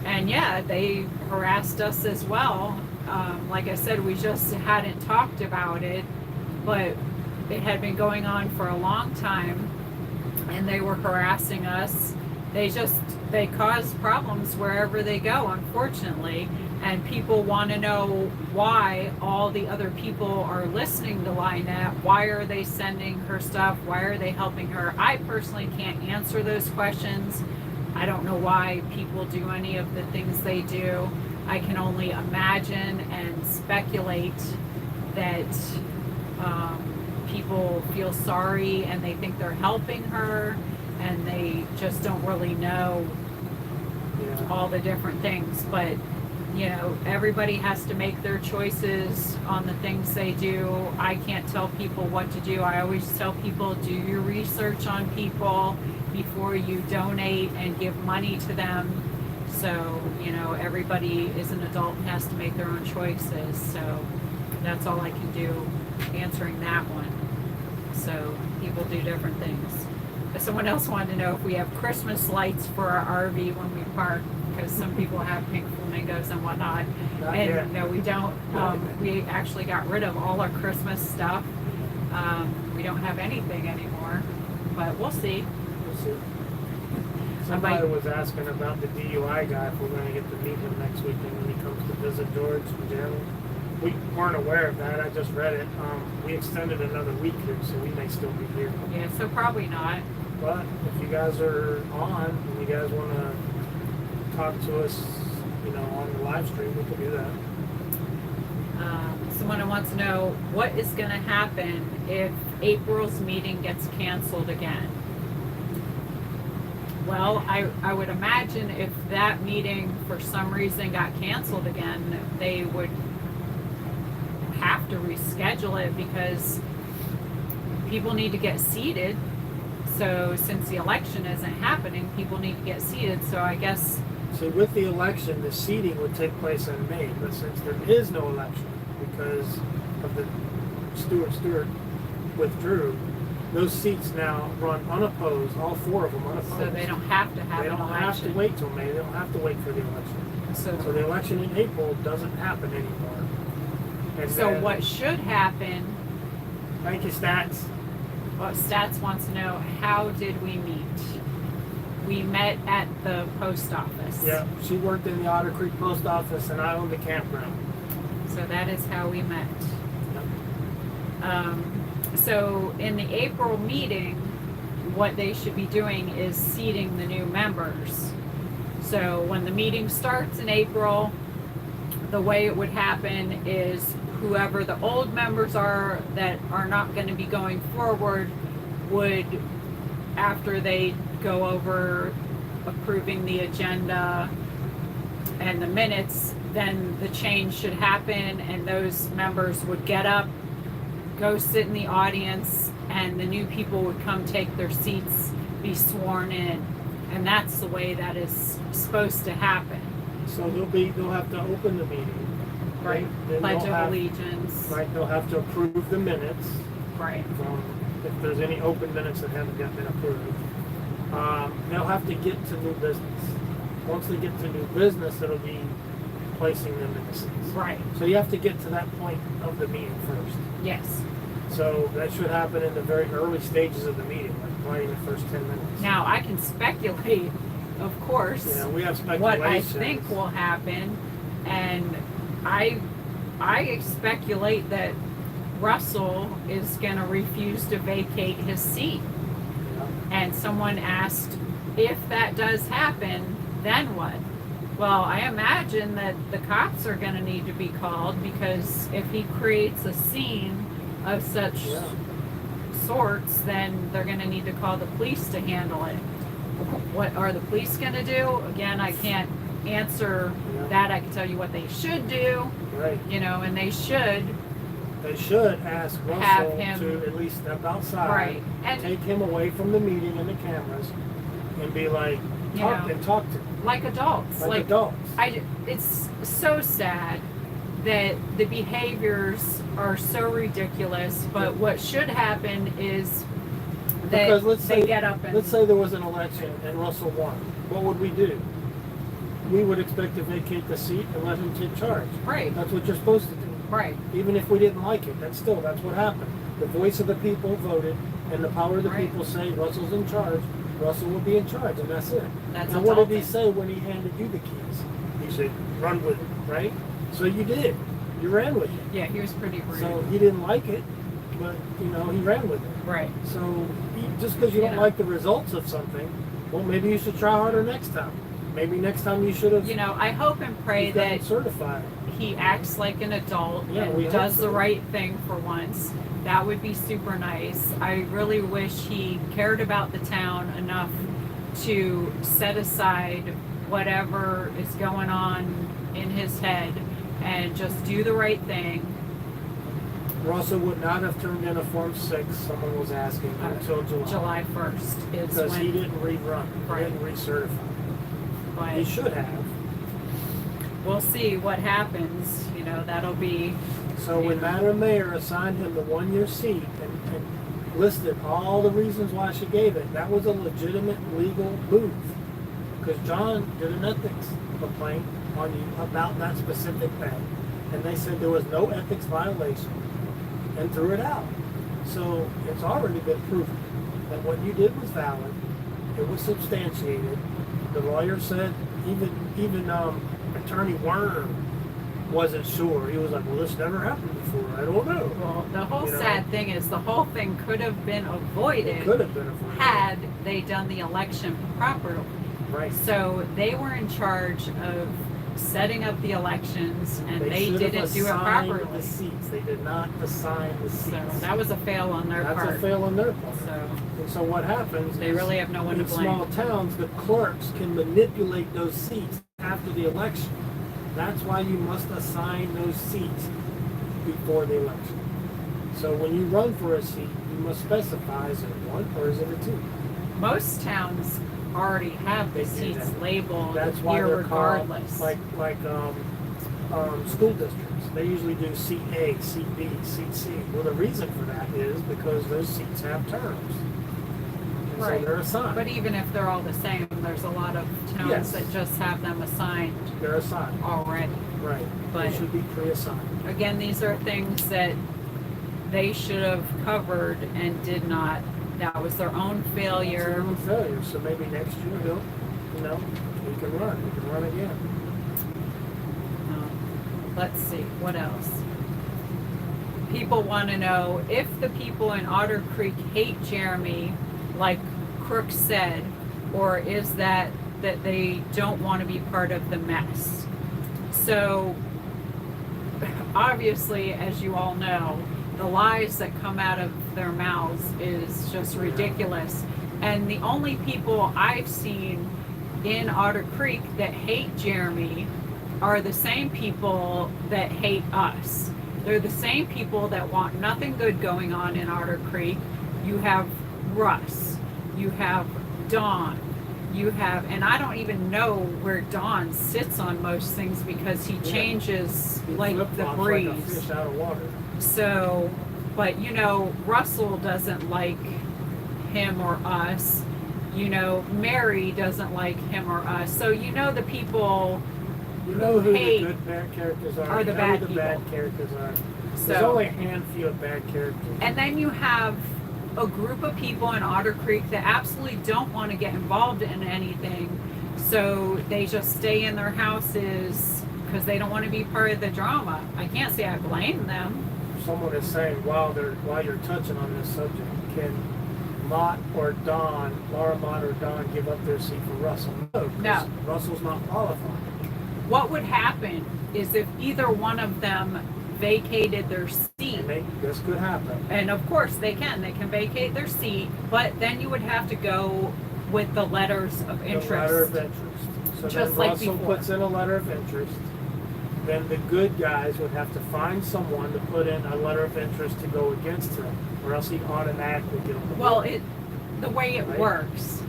And yeah, they harassed us as well. Like I said, we just hadn't talked about it, but it had been going on for a long time, and they were harassing us. They cause problems wherever they go, unfortunately. And people want to know why all the other people are listening to Lynette. Why are they sending her stuff? Why are they helping her? I personally can't answer those questions. I don't know why people do any of the things they do. I can only imagine and speculate that people feel sorry and they think they're helping her, and they just don't really know all the different things. But you know, everybody has to make their choices on the things they do. I can't tell people what to do. I always tell people, do your research on people before you donate and give money to them. So, you know, everybody is an adult and has to make their own choices. So that's all I can do answering that one. So people do different things. But someone else wanted to know if we have Christmas lights for our RV when we park, because some people have pink flamingos and whatnot. Not And yet. no, we don't. We actually got rid of all our Christmas stuff. We don't have anything anymore, but we'll see. We'll see. Somebody was asking about the DUI guy, if we're going to get to meet him next weekend when he comes to visit George and Jeremy. We weren't aware of that. I just read it. We extended another week here, so we may still be here. Yeah, so probably not. But if you guys are on and you guys want to talk to us, you know, on the live stream, we can do that. Someone wants to know what is going to happen if April's meeting gets canceled again. Well, I would imagine if that meeting for some reason got canceled again, they would have to reschedule it because people need to get seated. So since the election isn't happening, people need to get seated. So I guess... So with the election, the seating would take place in May, but since there is no election because of the Stewart withdrew, those seats now run unopposed, all four of them unopposed. So they don't have to have They an don't election. have to wait till May. They don't have to wait for the election. So the election in April doesn't happen anymore. And So then, what should happen, thank you, Stats. what Stats wants to know, how did we meet? We met at the post office. Yeah, she worked in the Otter Creek post office and I owned the campground. So that is how we met. Yep. So in the April meeting, what they should be doing is seating the new members. So when the meeting starts in April, the way it would happen is whoever the old members are that are not going to be going forward would, after they go over approving the agenda and the minutes, then the change should happen and those members would get up, go sit in the audience, and the new people would come take their seats, be sworn in. And that's the way that is supposed to happen. So they'll have to open the meeting. Right. Then Pledge they'll of have- Allegiance. Right, they'll have to approve the minutes. Right. If there's any open minutes that haven't yet been approved. They'll have to get to new business. Once they get to new business, it'll be placing them in the seats. Right. So you have to get to that point of the meeting first. Yes. So that should happen in the very early stages of the meeting, like probably in the first 10 minutes. Now I can speculate, of course, Yeah, we have what speculations. I think will happen, and I speculate that Russell is going to refuse to vacate his seat. Yeah. And someone asked, if that does happen, then what? Well, I imagine that the cops are going to need to be called, because if he creates a scene of such Yeah. sorts, then they're going to need to call the police to handle it. What are the police going to do? Again, I can't answer Yeah. that. I can tell you what they should do, Right. you know, and they should. They should ask Have Russell him- to at least step outside, Right. And take him away from the meeting and the cameras, and be like, You talk know, and talk to him like adults. like adults. It's so sad that the behaviors are so ridiculous, but what should happen is that Because let's they say- get up and Let's say there was an election and Russell won. What would we do? We would expect to vacate the seat and let him take charge. right, That's what you're supposed to do. right, Even if we didn't like it, that's what happened. The voice of the people voted, and the power of the Right. people say Russell's in charge. Russell will be in charge, and that's it. That's Now, what did he adulting. say when he handed you the keys? He said, "Run with it," right? So you did. You ran with it. Yeah, he was pretty rude. So he didn't like it, but he ran with it. Right. So just because you don't Yeah. like the results of something, well, maybe you should try harder next time. Maybe next time you should have You know, I hope and pray that certified. he acts like an adult Yeah, we and hope does so. the right thing for once. That would be super nice. I really wish he cared about the town enough to set aside whatever is going on in his head and just do the right thing. Russell would not have turned in a Form 6, someone was asking, until July 1st is because when he didn't rerun, Right. he didn't recertify. but He should have. we'll see what happens. You know, that'll be So when Madam Mayor assigned him the 1-year seat and listed all the reasons why she gave it, that was a legitimate legal move. Because John did an ethics complaint on you about that specific thing. And they said there was no ethics violation and threw it out. So it's already been proven that what you did was valid. It was substantiated. The lawyer said even Attorney Worm wasn't sure. He was like, well, this never happened before. I don't know. Well, the whole You know? sad thing is the whole thing could have been avoided It could have been avoided. had they done the election properly. Right. So they were in charge of setting up the elections, and they should have didn't do it assigned properly. the seats. They did not assign the seats. So that was a fail on their That's part. a fail on their part. So And so what happens they is really have no one to in blame. small towns, the clerks can manipulate those seats after the election. That's why you must assign those seats before the election. So when you run for a seat, you must specify, is it 1 or is it a 2? Most towns already have the They do seats that. labeled That's why they're called irregardless. like school districts. They usually do seat A, seat B, seat C. Well, the reason for that is because those seats have terms. And Right. so they're assigned. But even if they're all the same, there's a lot of towns Yes. that just have them assigned They're assigned. already. Right. But- They should be pre-assigned. Again, these are things that they should have covered and did not. That was their own It's failure. a failure. So maybe next year he can run. He can run again. Let's see, what else? People want to know if the people in Otter Creek hate Jeremy, like Crook said, or is that they don't want to be part of the mess. So, obviously, as you all know, the lies that come out of their mouths is just ridiculous. And the only people I've seen in Otter Creek that hate Jeremy are the same people that hate us. They're the same people that want nothing good going on in Otter Creek. You have Russ, you have Don, you have, and I don't even know where Don sits on most things because he changes He like the flip-flops breeze. like a fish out of water. So, but you know, Russell doesn't like him or us. You know, Mary doesn't like him or us. So you know the people You know who hate the good bad characters are. are the You know bad who the bad people. characters are. So- There's only a handful of bad characters. And then you have a group of people in Otter Creek that absolutely don't want to get involved in anything. So they just stay in their houses because they don't want to be part of the drama. I can't say I blame them. Someone is saying while you're touching on this subject, can Laura Mott or Don give up their seat for Russell? No, 'cause No. Russell's not qualified. What would happen is if either one of them vacated their seat, And this could happen. and of course they can vacate their seat, but then you would have to go with the letters of interest. The letter of interest. So Just then like Russell before. puts in a letter of interest. Then the good guys would have to find someone to put in a letter of interest to go against him, or else he automatically get on the Well, board. the way it Right? works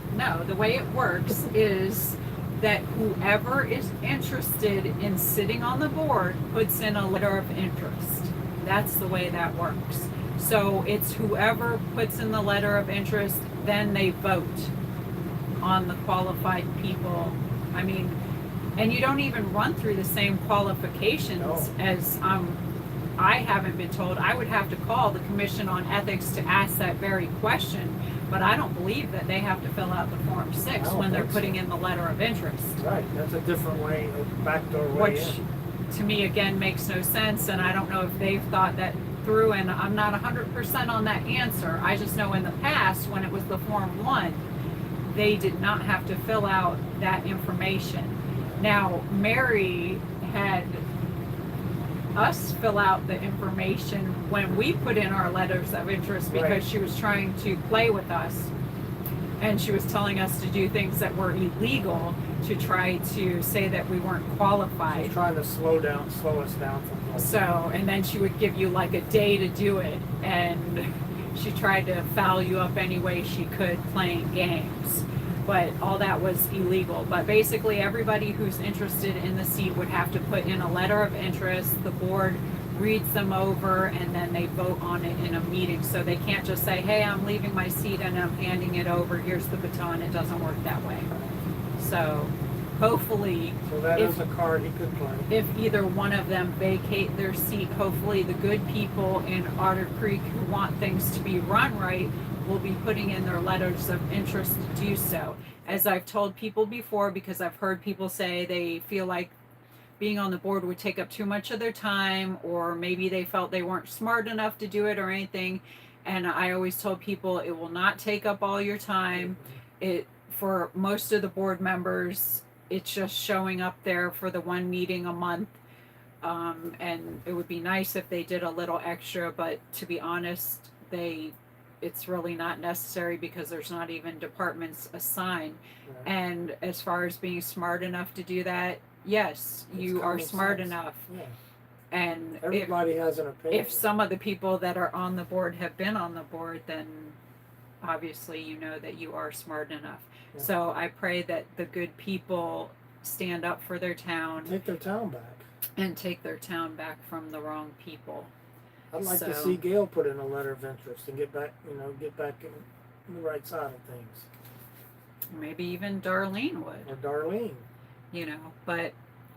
is that whoever is interested in sitting on the board puts in a letter of interest. That's the way that works. So it's whoever puts in the letter of interest, then they vote on the qualified people. I mean, and you don't even run through the same qualifications No. as I haven't been told. I would have to call the Commission on Ethics to ask that very question, but I don't believe that they have to fill out the Form 6 I don't when they're think putting so. in the letter of interest, Right, that's a different way, a backdoor way which in. to me again makes no sense, and I don't know if they've thought that through, and I'm not 100% on that answer. I just know in the past when it was the Form 1, they did not have to fill out that information. Now, Mary had us fill out the information when we put in our letters of interest because Right. she was trying to play with us. and she was telling us to do things that were illegal to try to say that we weren't qualified. She's trying to slow us down from going. So, and then she would give you like a day to do it, and she tried to foul you up any way she could playing games. But all that was illegal. But basically everybody who's interested in the seat would have to put in a letter of interest. The board reads them over and then they vote on it in a meeting. So they can't just say, hey, I'm leaving my seat and I'm handing it over. Here's the baton. It doesn't work that way. So hopefully, so that is a card he could play. If either one of them vacate their seat, hopefully the good people in Otter Creek who want things to be run right will be putting in their letters of interest to do so. As I've told people before, because I've heard people say they feel like being on the board would take up too much of their time, or maybe they felt they weren't smart enough to do it or anything. And I always told people it will not take up all your time. It, for most of the board members, it's just showing up there for the one meeting a month. And it would be nice if they did a little extra, but to be honest, it's really not necessary because there's not even departments assigned. Yeah. And as far as being smart enough to do that, yes, you are smart enough. Yeah. And everybody has an opinion. If some of the people that are on the board have been on the board, then obviously you know that you are smart enough. Yeah. So I pray that the good people stand up for their town. Take their town back. And take their town back from the wrong people. I'd like to see Gail put in a letter of interest and get back in the right side of things. Maybe even Darlene would. Or Darlene. But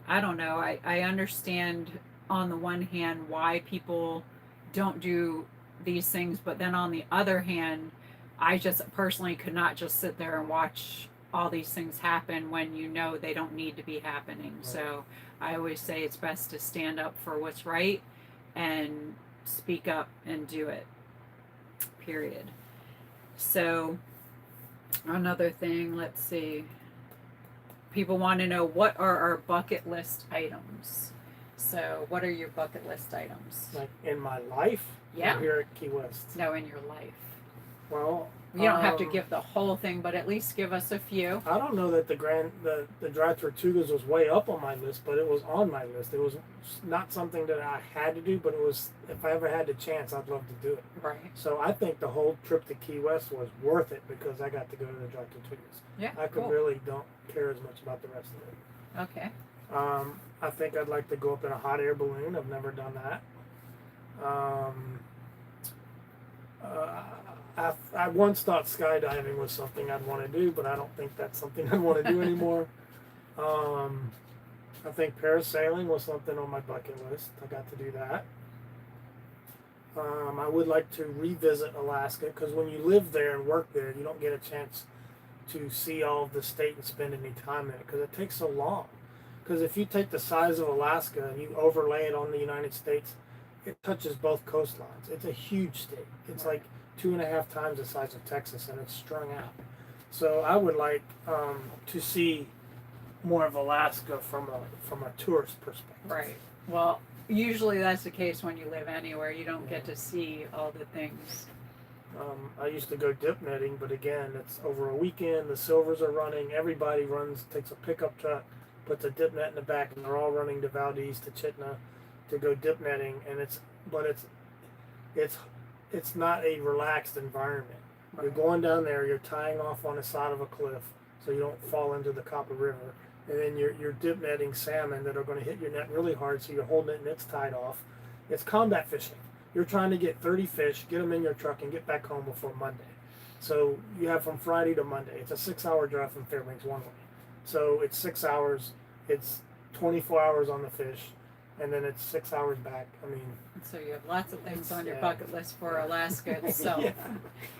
I don't know. I understand on the one hand why people don't do these things, but then on the other hand, I just personally could not just sit there and watch all these things happen when they don't need to be happening. Right. So I always say it's best to stand up for what's right and speak up and do it, period. So another thing, let's see, people want to know, what are our bucket list items? So what are your bucket list items? Like in my life? Yeah. Or here at Key West? No, in your life. Well, you don't have to give the whole thing, but at least give us a few. I don't know that the dry Tortugas was way up on my list, but it was on my list. It was not something that I had to do, but it was, if I ever had the chance, I'd love to do it. Right. So I think the whole trip to Key West was worth it because I got to go to the dry Tortugas. Yeah, I could really don't care as much about the rest of it. Okay. I think I'd like to go up in a hot air balloon. I've never done that. I once thought skydiving was something I'd want to do, but I don't think that's something I want to do anymore. I think parasailing was something on my bucket list. I got to do that. I would like to revisit Alaska because when you live there and work there, you don't get a chance to see all of the state and spend any time in it because it takes so long. Because if you take the size of Alaska and you overlay it on the United States, it touches both coastlines. It's a huge state. It's like 2.5 times the size of Texas, and it's strung out. So I would like to see more of Alaska from a tourist perspective. Right. Well, usually that's the case when you live anywhere. You don't get to see all the things. I used to go dip netting, but again, it's over a weekend. The silvers are running. Everybody takes a pickup truck, puts a dip net in the back, and they're all running to Valdez, to Chitna, to go dip netting. And it's not a relaxed environment. Right. You're going down there, you're tying off on the side of a cliff so you don't fall into the Copper River. And then you're dip netting salmon that are going to hit your net really hard, so you're holding it and it's tied off. It's combat fishing. You're trying to get 30 fish, get them in your truck, and get back home before Monday. So you have from Friday to Monday. It's a 6-hour drive from Fairbanks one way. So it's 6 hours. It's 24 hours on the fish, and then it's 6 hours back. I mean, so you have lots of things on your bucket list for Alaska itself. Yeah.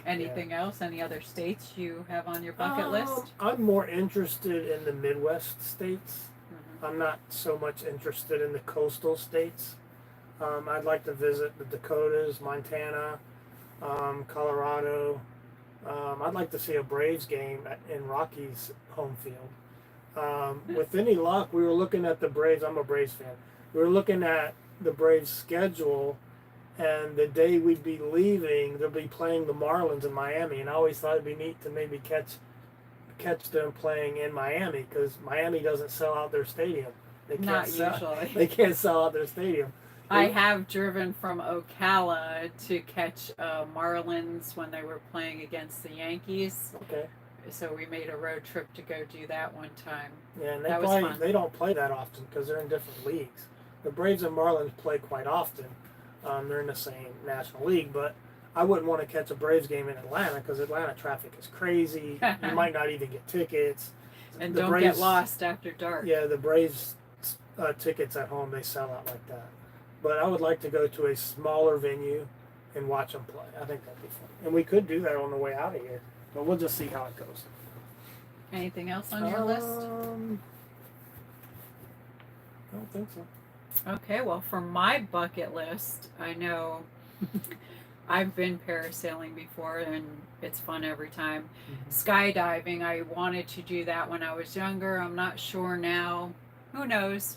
Anything else? Any other states you have on your bucket list? I'm more interested in the Midwest states. Mm-hmm. I'm not so much interested in the coastal states. I'd like to visit the Dakotas, Montana, Colorado. I'd like to see a Braves game in Rocky's home field. With any luck, we were looking at the Braves. I'm a Braves fan. We were looking at the Braves schedule, and the day we'd be leaving, they'll be playing the Marlins in Miami, and I always thought it'd be neat to maybe catch them playing in Miami because Miami doesn't sell out their stadium. They can't Not sell, usually. They can't sell out their stadium. I have driven from Ocala to catch Marlins when they were playing against the Yankees. Okay. So we made a road trip to go do that one time. Yeah, and that was fun. They don't play that often because they're in different leagues. The Braves and Marlins play quite often. They're in the same National League, but I wouldn't want to catch a Braves game in Atlanta because Atlanta traffic is crazy. You might not even get tickets. And don't get lost after dark. Yeah, the Braves tickets at home, they sell out like that. But I would like to go to a smaller venue and watch them play. I think that'd be fun. And we could do that on the way out of here. But we'll just see how it goes. Anything else on your list? I don't think so. Okay, well, for my bucket list, I know I've been parasailing before and it's fun every time. Skydiving, I wanted to do that when I was younger. I'm not sure now. Who knows?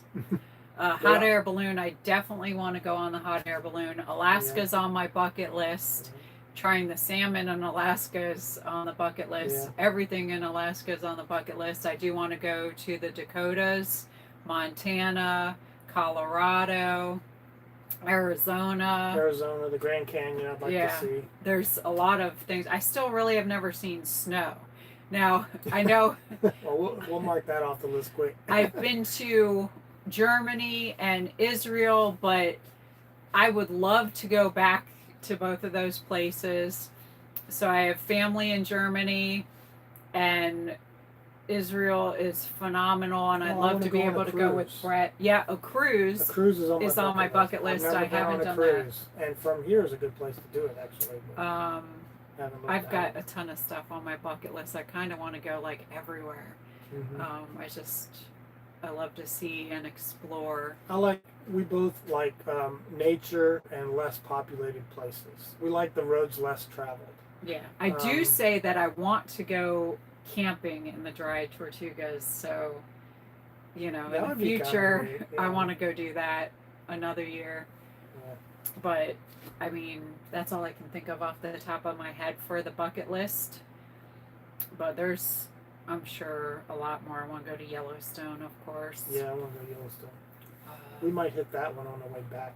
Hot air balloon, I definitely want to go on the hot air balloon. Alaska's on my bucket list. Trying the salmon in Alaska is on the bucket list. Everything in Alaska is on the bucket list. I do want to go to the Dakotas, Montana, Colorado, Arizona, the Grand Canyon, I'd like to see. There's a lot of things. I still really have never seen snow. Now, I know... Well, we'll mark that off the list quick. I've been to Germany and Israel, but I would love to go back to both of those places. So I have family in Germany, and Israel is phenomenal, and I'd love to be able to go with Brett. Yeah, a cruise. A cruise is on my bucket list. I haven't done that. And from here is a good place to do it, actually. I've got a ton of stuff on my bucket list. I kind of want to go like everywhere. I love to see and explore. We both like nature and less populated places. We like the roads less traveled. Yeah, I do say that I want to go camping in the dry Tortugas. So, in the future, I want to go do that another year. Yeah. But, I mean, that's all I can think of off the top of my head for the bucket list. But there's, I'm sure, a lot more. I want to go to Yellowstone, of course. Yeah, I want to go to Yellowstone. We might hit that one on the way back.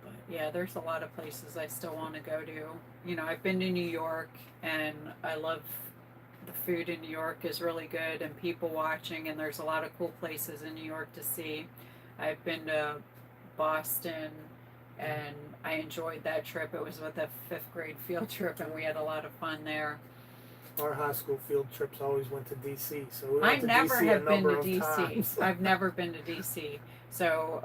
But yeah, there's a lot of places I still want to go to. I've been to New York, and I love the food in New York is really good, and people watching, and there's a lot of cool places in New York to see. I've been to Boston, and I enjoyed that trip. It was with a 5th grade field trip, and we had a lot of fun there. Our high school field trips always went to D.C. So we I went to never DC have been to D.C. I've never been to D.C. So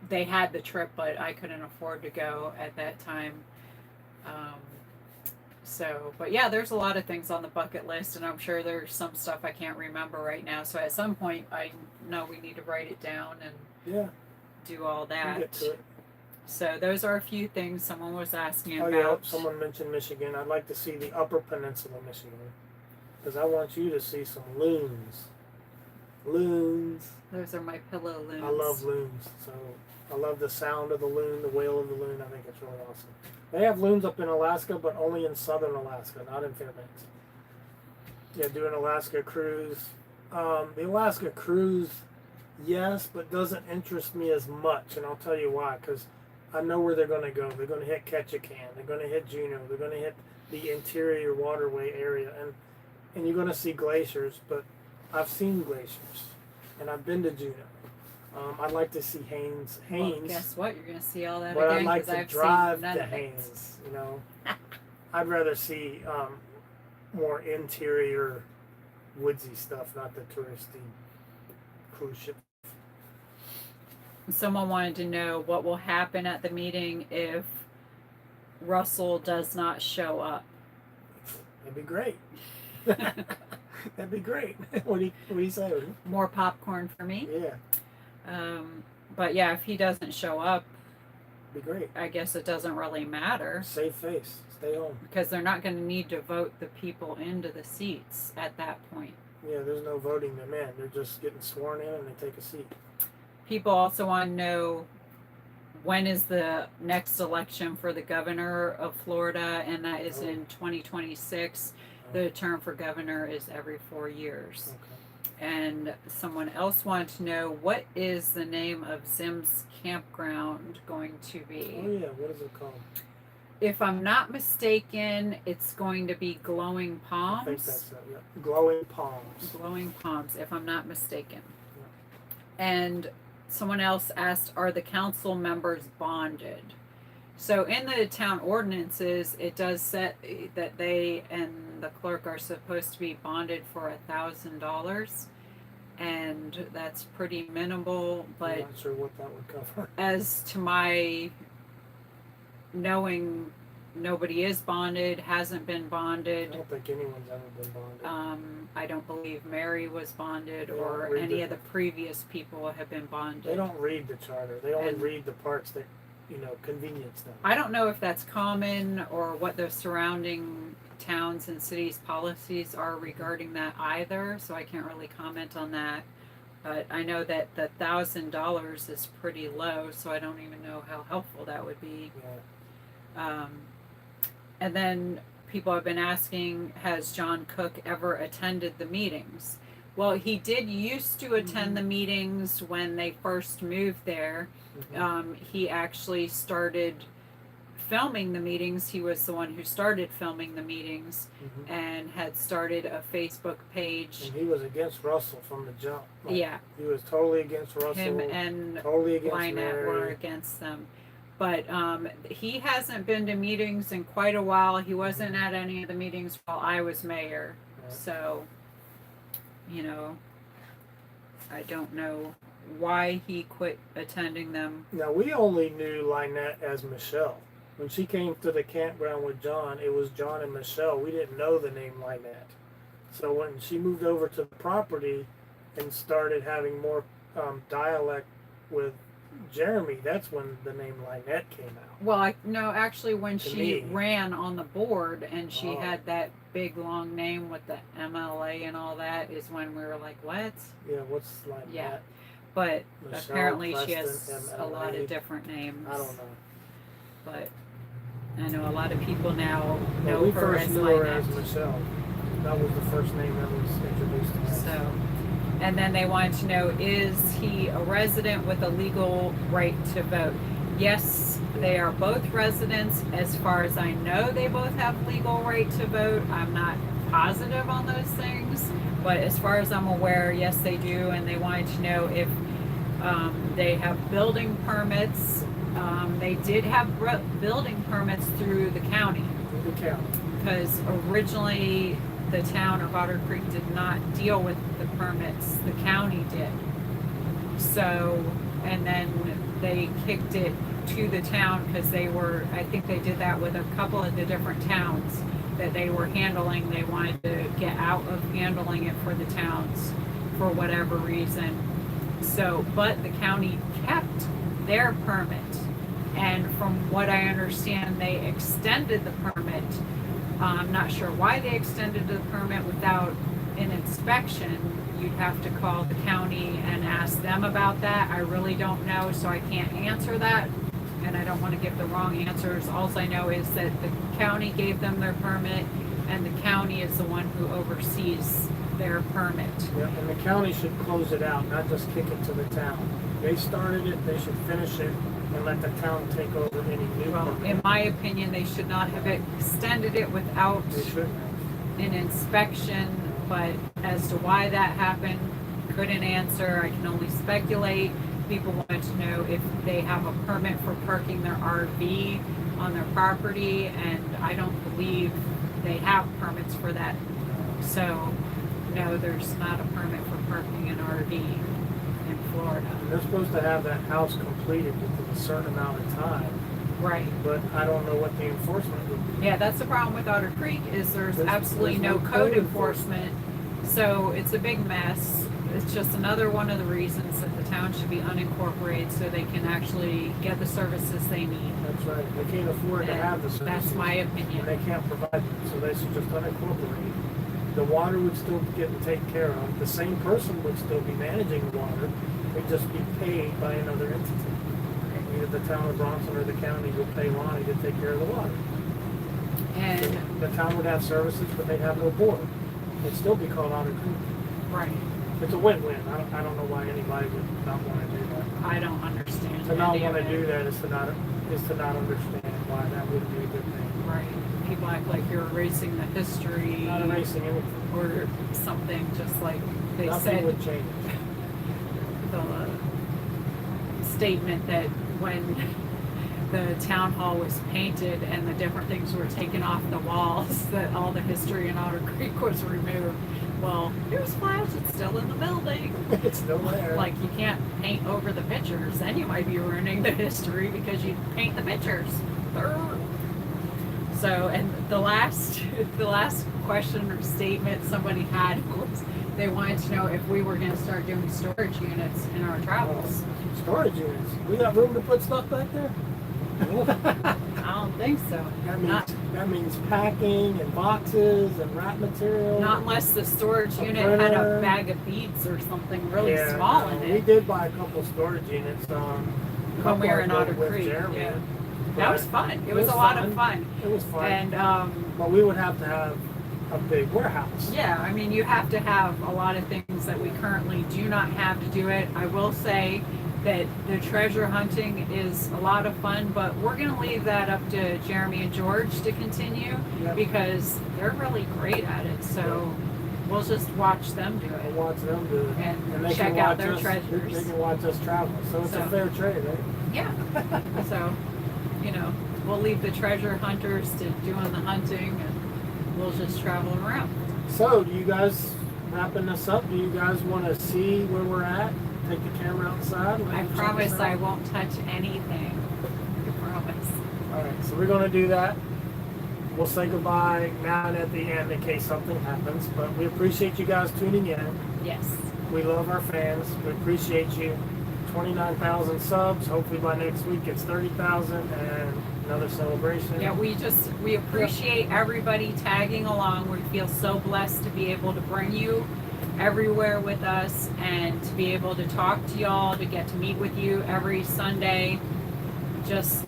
they had the trip, but I couldn't afford to go at that time. But yeah, there's a lot of things on the bucket list, and I'm sure there's some stuff I can't remember right now. So at some point, I know we need to write it down and do all that. We'll get to it. So those are a few things someone was asking about. Yeah, someone mentioned Michigan. I'd like to see the Upper Peninsula, Michigan, because I want you to see some loons. Loons. Those are my pillow loons. I love loons. So I love the sound of the loon, the wail of the loon. I think it's really awesome. They have loons up in Alaska, but only in southern Alaska, not in Fairbanks. Yeah, do an Alaska cruise. The Alaska cruise, yes, but doesn't interest me as much, and I'll tell you why. Because I know where they're going to go. They're going to hit Ketchikan. They're going to hit Juneau. They're going to hit the interior waterway area, and you're going to see glaciers. But I've seen glaciers, and I've been to Juneau. I'd like to see Haines. Well, guess what? You're going to see all that but again. I'd like to I've drive seen none to of it. Haines. I'd rather see more interior woodsy stuff, not the touristy cruise ship. Someone wanted to know what will happen at the meeting if Russell does not show up. That'd be great. That'd be great. What do you say? More popcorn for me? Yeah. But yeah, if he doesn't show up, be great. I guess it doesn't really matter. Save face. Stay home. Because they're not going to need to vote the people into the seats at that point. Yeah, there's no voting them in. They're just getting sworn in and they take a seat. People also want to know when is the next election for the governor of Florida, and that is in 2026. The term for governor is every 4 years. Okay. And someone else wanted to know, what is the name of Zim's campground going to be? Oh yeah, what is it called? If I'm not mistaken, it's going to be Glowing Palms. I think that's it, yeah. Glowing Palms. Glowing Palms, if I'm not mistaken. Yeah. And someone else asked, are the council members bonded? So in the town ordinances, it does set that they and the clerk are supposed to be bonded for $1,000, and that's pretty minimal. But I'm not sure what that would cover. as to my knowing, nobody is bonded, hasn't been I bonded. don't think anyone's ever been bonded. I don't believe Mary was bonded, They or don't read any the- of the previous people have been bonded. They don't read the charter. They only And- read the parts that, convenience them. I don't know if that's common or what the surrounding towns and cities' policies are regarding that either, so I can't really comment on that. But I know that the $1,000 is pretty low, so I don't even know how helpful that would be. Yeah. And then people have been asking, has John Cook ever attended the meetings? Well, he did used to attend the meetings when they first moved there. Mhm. He actually started filming the meetings. He was the one who started filming the meetings Mhm. and had started a Facebook page. And he was against Russell from the jump. Like, Yeah, He was totally against Russell. him and totally against Lynette were Mary. against them. But he hasn't been to meetings in quite a while. He wasn't at any of the meetings while I was mayor. Right. So, I don't know why he quit attending them. Now, we only knew Lynette as Michelle. When she came to the campground with John, it was John and Michelle. We didn't know the name Lynette. So when she moved over to the property and started having more dialect with Jeremy, that's when the name Lynette came out. Well, actually, when To she me. ran on the board and she Oh. had that big long name with the MLA and all that, is when we were like, what? Yeah, what's Lynette? Yeah. But Michelle, apparently she Preston, has a lot MLA. of different names. I don't know. But I know a lot of people now Well, know we her first as knew her Lynette. as Michelle. That was the first name that was introduced to us. So, and then they wanted to know, is he a resident with a legal right to vote? Yes, they are both residents. As far as I know, they both have legal right to vote. I'm not positive on those things, but as far as I'm aware, yes, they do. And they wanted to know if they have building permits. They did have building permits through the county, The county. because originally the town of Otter Creek did not deal with the permits, the county did. So, and then they kicked it to the town because I think they did that with a couple of the different towns that they were handling. They wanted to get out of handling it for the towns for whatever reason. So, but the county kept their permit. And from what I understand, they extended the permit. I'm not sure why they extended the permit without an inspection. You'd have to call the county and ask them about that. I really don't know, so I can't answer that. And I don't want to give the wrong answers. All I know is that the county gave them their permit, and the county is the one who oversees their permit. Yeah, and the county should close it out, not just kick it to the town. They started it, they should finish it, and let the town take over any new Well, permit. in my opinion, they should not have extended it without They shouldn't have. an inspection, but as to why that happened, couldn't answer. I can only speculate. People wanted to know if they have a permit for parking their RV on their property, and I don't believe they have permits for that. So, no, there's not a permit for parking an RV in Florida. And they're supposed to have that house completed within a certain amount of time, Right. but I don't know what the enforcement would be. Yeah, that's the problem with Otter Creek, is there's There's absolutely no no code code enforcement. So it's a big mess. It's just another one of the reasons that the town should be unincorporated so they can actually get the services they need. That's right. They can't afford to have the And services. that's my And opinion. they can't provide them, so they should just unincorporate. The water would still be getting taken care of. The same person would still be managing the water. They'd just be paid by another entity. Either the town of Bronson or the county would pay Lonnie to take care of the water. And So the town would have services, but they'd have no board. It'd still be called Otter Creek. right, It's a win-win. I don't know why anybody would not want to do that. I don't understand. To not any want of to it. do that is to not understand why that wouldn't be a good thing. Right. People act like you're erasing the history Not erasing anything. or something, just like they Nothing said would change. the statement that when the town hall was painted and the different things were taken off the walls, that all the history in Otter Creek was removed. Well, newsflash, it's still in the building. It's still there. Like, you can't paint over the pictures, then you might be ruining the history because you paint the pictures. Brr. So, and the last question or statement somebody had was they wanted to know if we were going to start doing storage units in our travels. Storage units. We got room to put stuff back there? I don't think so. That means packing and boxes and wrap material. Not unless the storage A unit had a printer. bag of beads or something really Yeah, small in we it. did buy a couple storage units. When we were in Otter with Creek. Jeremy, Yeah. but That was fun. It was a lot of fun. It was fun. And but we would have to have a big warehouse. yeah, I mean, you have to have a lot of things that we currently do not have to do it. I will say that the treasure hunting is a lot of fun, but we're going to leave that up to Jeremy and George to continue Yep. because they're really great at it. So we'll just watch them do And it. watch them do it. And they check can out watch their us, treasures. They can watch us travel. So it's a So- fair trade, right? Yeah. So, we'll leave the treasure hunters to doing the hunting and we'll just travel around. So, do you guys, wrapping this up, do you guys want to see where we're at? Take the camera outside? Let I you check promise us I out? won't touch anything. I promise. Alright, so we're going to do that. We'll say goodbye now and at the end in case something happens. But we appreciate you guys tuning in. Yes. We love our fans. We appreciate you. 29,000 subs. Hopefully by next week it's 30,000 and another celebration. Yeah, we appreciate everybody tagging along. We feel so blessed to be able to bring you everywhere with us and to be able to talk to y'all, to get to meet with you every Sunday, just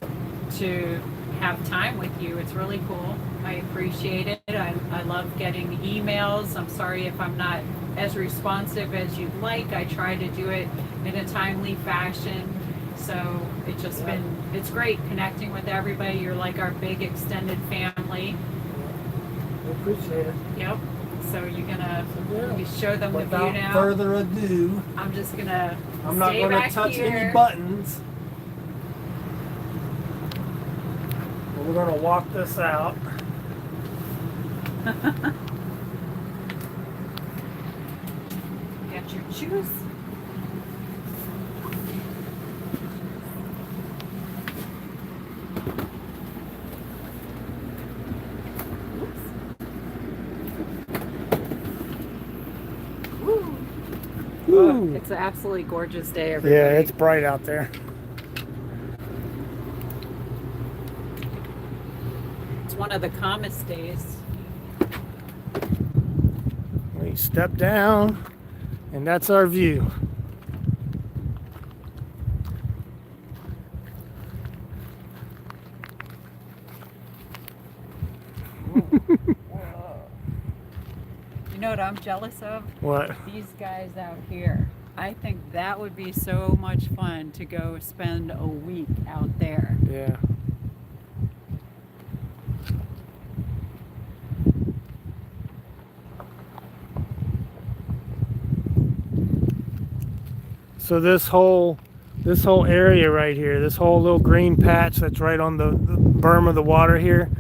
to have time with you. It's really cool. I appreciate it. I love getting emails. I'm sorry if I'm not as responsive as you'd like. I try to do it in a timely fashion. So it's just been, it's great connecting with everybody. You're like our big extended family. We appreciate it. Yep. So you're gonna Yeah. you show them the view Without now. further ado, I'm just gonna I'm not stay going to back touch here. any buttons. We're going to walk this out. Got your shoes. Woo. Woo. It's an absolutely gorgeous day, everybody. Yeah, it's bright out there. It's one of the calmest days. We step down, and that's our view. You know what I'm jealous of? What? These guys out here. I think that would be so much fun to go spend a week out there. Yeah. So this whole area right here, this whole little green patch that's right on the berm of the water here,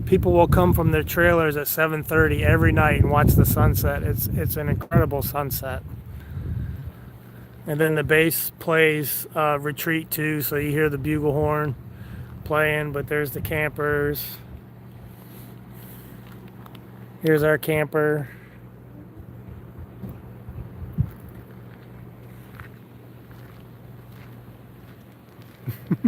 people will come from their trailers at 7:30 every night and watch the sunset. It's an incredible sunset. And then the base plays retreat too, so you hear the bugle horn playing, but there's the campers. Here's our camper. This is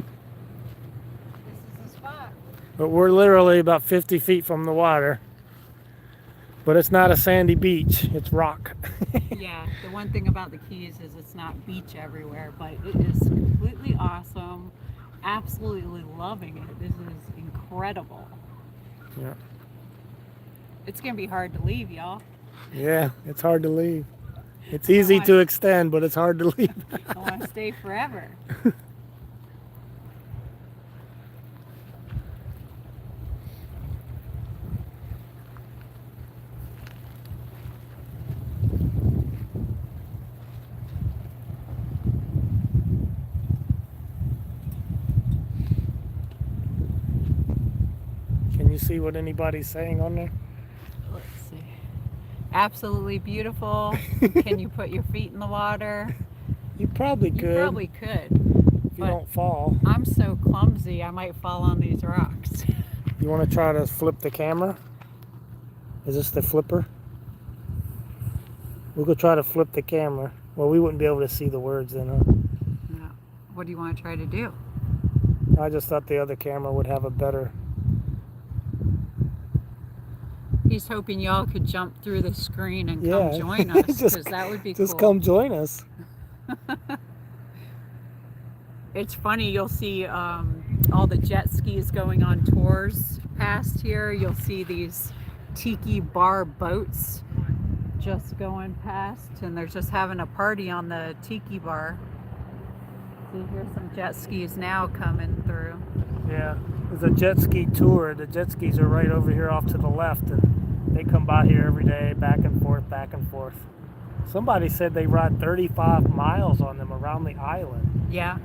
the spot. But we're literally about 50 feet from the water. But it's not a sandy beach, it's rock. Yeah, the one thing about the Keys is it's not beach everywhere, but it is completely awesome. absolutely loving it. This is incredible. Yeah. It's gonna be hard to leave, y'all. Yeah, it's hard to leave. It's easy to extend, but it's hard to leave. I want to stay forever. Can you see what anybody's saying on there? Let's see. Absolutely beautiful. Can you put your feet in the water? You probably could. You probably could. If you don't fall. I'm so clumsy, I might fall on these rocks. You want to try to flip the camera? Is this the flipper? We'll go try to flip the camera. Well, we wouldn't be able to see the words then, huh? No. What do you want to try to do? I just thought the other camera would have a better... He's hoping y'all could jump through the screen and come join us, because that would be cool. Just come join us. It's funny, you'll see all the jet skis going on tours past here. You'll see these tiki bar boats just going past, and they're just having a party on the tiki bar. So here's some jet skis now coming through. Yeah, there's a jet ski tour. The jet skis are right over here off to the left, and they come by here every day, back and forth, back and forth. Somebody said they ride 35 miles on them around the island. Yeah.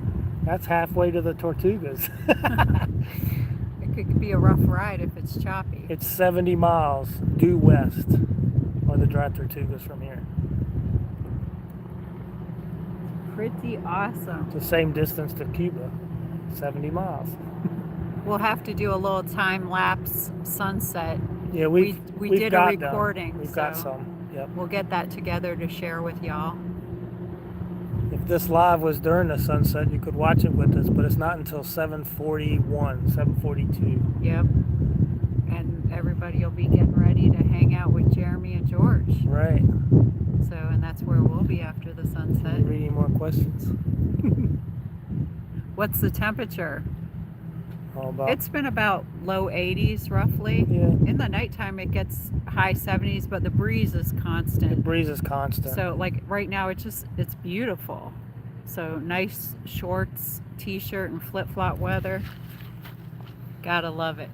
That's halfway to the Tortugas. It could be a rough ride if it's choppy. It's 70 miles due west on the dry Tortugas from here. Pretty awesome. It's the same distance to Cuba, 70 miles. We'll have to do a little time-lapse sunset. Yeah, we we've did got a recording. We've got some. Yep. We'll get that together to share with y'all. If this live was during the sunset, you could watch it with us, but it's not until 7:41, 7:42. Yep. And everybody will be getting ready to hang out with Jeremy and George. Right. So, and that's where we'll be after the sunset. You read any more questions? What's the temperature? All about. It's been about low 80s roughly. Yeah. In the nighttime it gets high 70s, but the breeze is constant. The breeze is constant. So like right now it's beautiful. So nice shorts, t-shirt and flip-flop weather. Gotta love it.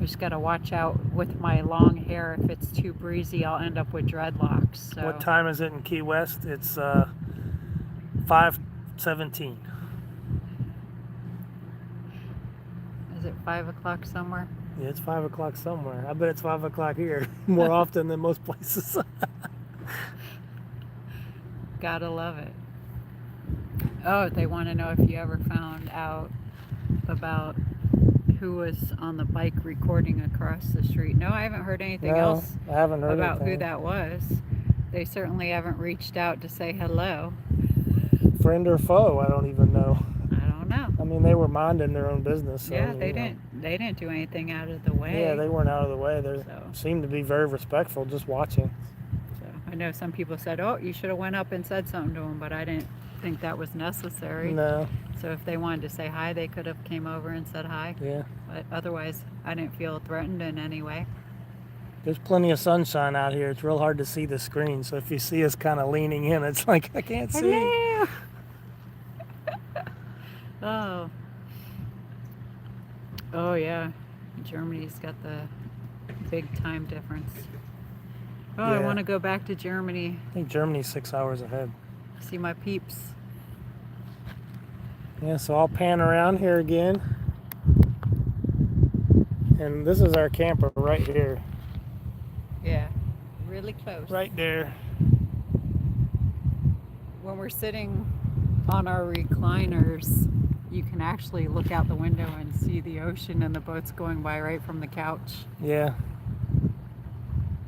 Just gotta watch out with my long hair. If it's too breezy, I'll end up with dreadlocks. So. What time is it in Key West? It's 5:17. Is it 5 o'clock somewhere? Yeah, it's 5 o'clock somewhere. I bet it's 5 o'clock here more often than most places. Gotta love it. Oh, they want to know if you ever found out about who was on the bike recording across the street. No, I haven't heard anything else I haven't heard about anything. who that was. They certainly haven't reached out to say hello. Friend or foe, I don't even know. I don't know. I mean, they were minding their own business. So, Yeah, they didn't do anything out of the way. Yeah, they weren't out of the way. They seemed to be very respectful, just watching. So I know some people said, "Oh, you should have went up and said something to them," but I didn't think that was necessary. No. So if they wanted to say hi, they could have came over and said hi. Yeah. But otherwise, I didn't feel threatened in any way. There's plenty of sunshine out here. It's real hard to see the screen. So if you see us kind of leaning in, it's like, I can't see. Hello. Oh. Oh yeah. Germany's got the big time difference. Oh, Yeah. I want to go back to Germany. I think Germany's 6 hours ahead. See my peeps. Yeah, so I'll pan around here again. And this is our camper right here. Yeah. Really close. Right there. When we're sitting on our recliners, you can actually look out the window and see the ocean and the boats going by right from the couch. Yeah.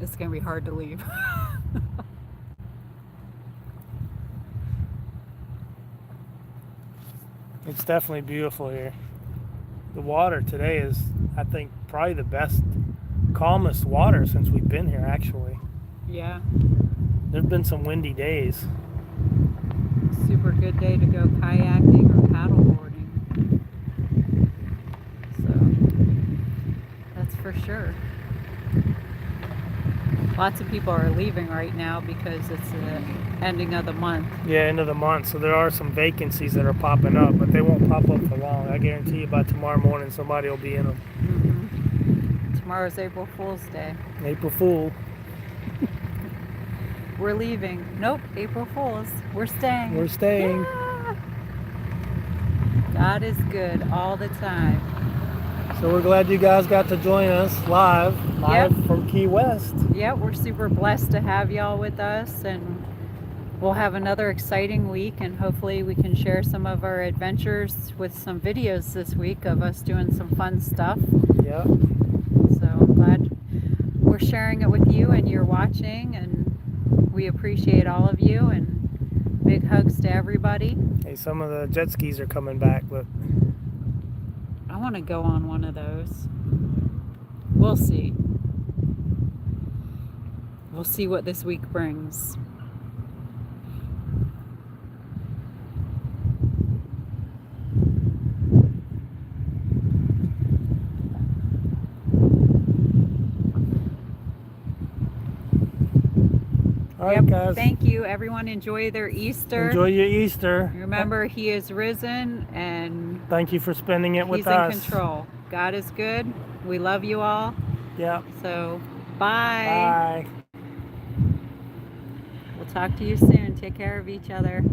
It's going to be hard to leave. It's definitely beautiful here. The water today is, I think, probably the best, calmest water since we've been here, actually. Yeah. There've been some windy days. super good day to go kayaking or paddleboarding. So that's for sure. Lots of people are leaving right now because it's the ending of the month. Yeah, end of the month. So there are some vacancies that are popping up, but they won't pop up for long. I guarantee you by tomorrow morning somebody will be in them. Mm-hmm. Tomorrow's April Fool's Day. April Fool. We're leaving. Nope, April Fools. We're staying. We're staying. Yeah. God is good all the time. So we're glad you guys got to join us live from Key West. Yeah, we're super blessed to have y'all with us, and we'll have another exciting week, and hopefully we can share some of our adventures with some videos this week of us doing some fun stuff. Yeah. So I'm glad we're sharing it with you and you're watching, and we appreciate all of you, and big hugs to everybody. Hey, some of the jet skis are coming back, but I want to go on one of those. We'll see. We'll see what this week brings. all right, guys. Thank you. Everyone enjoy their Easter. Enjoy your Easter. Remember, He is risen, and thank you for spending it with He's us. in control. God is good. We love you all. Yeah. So, bye. Bye. We'll talk to you soon. Take care of each other.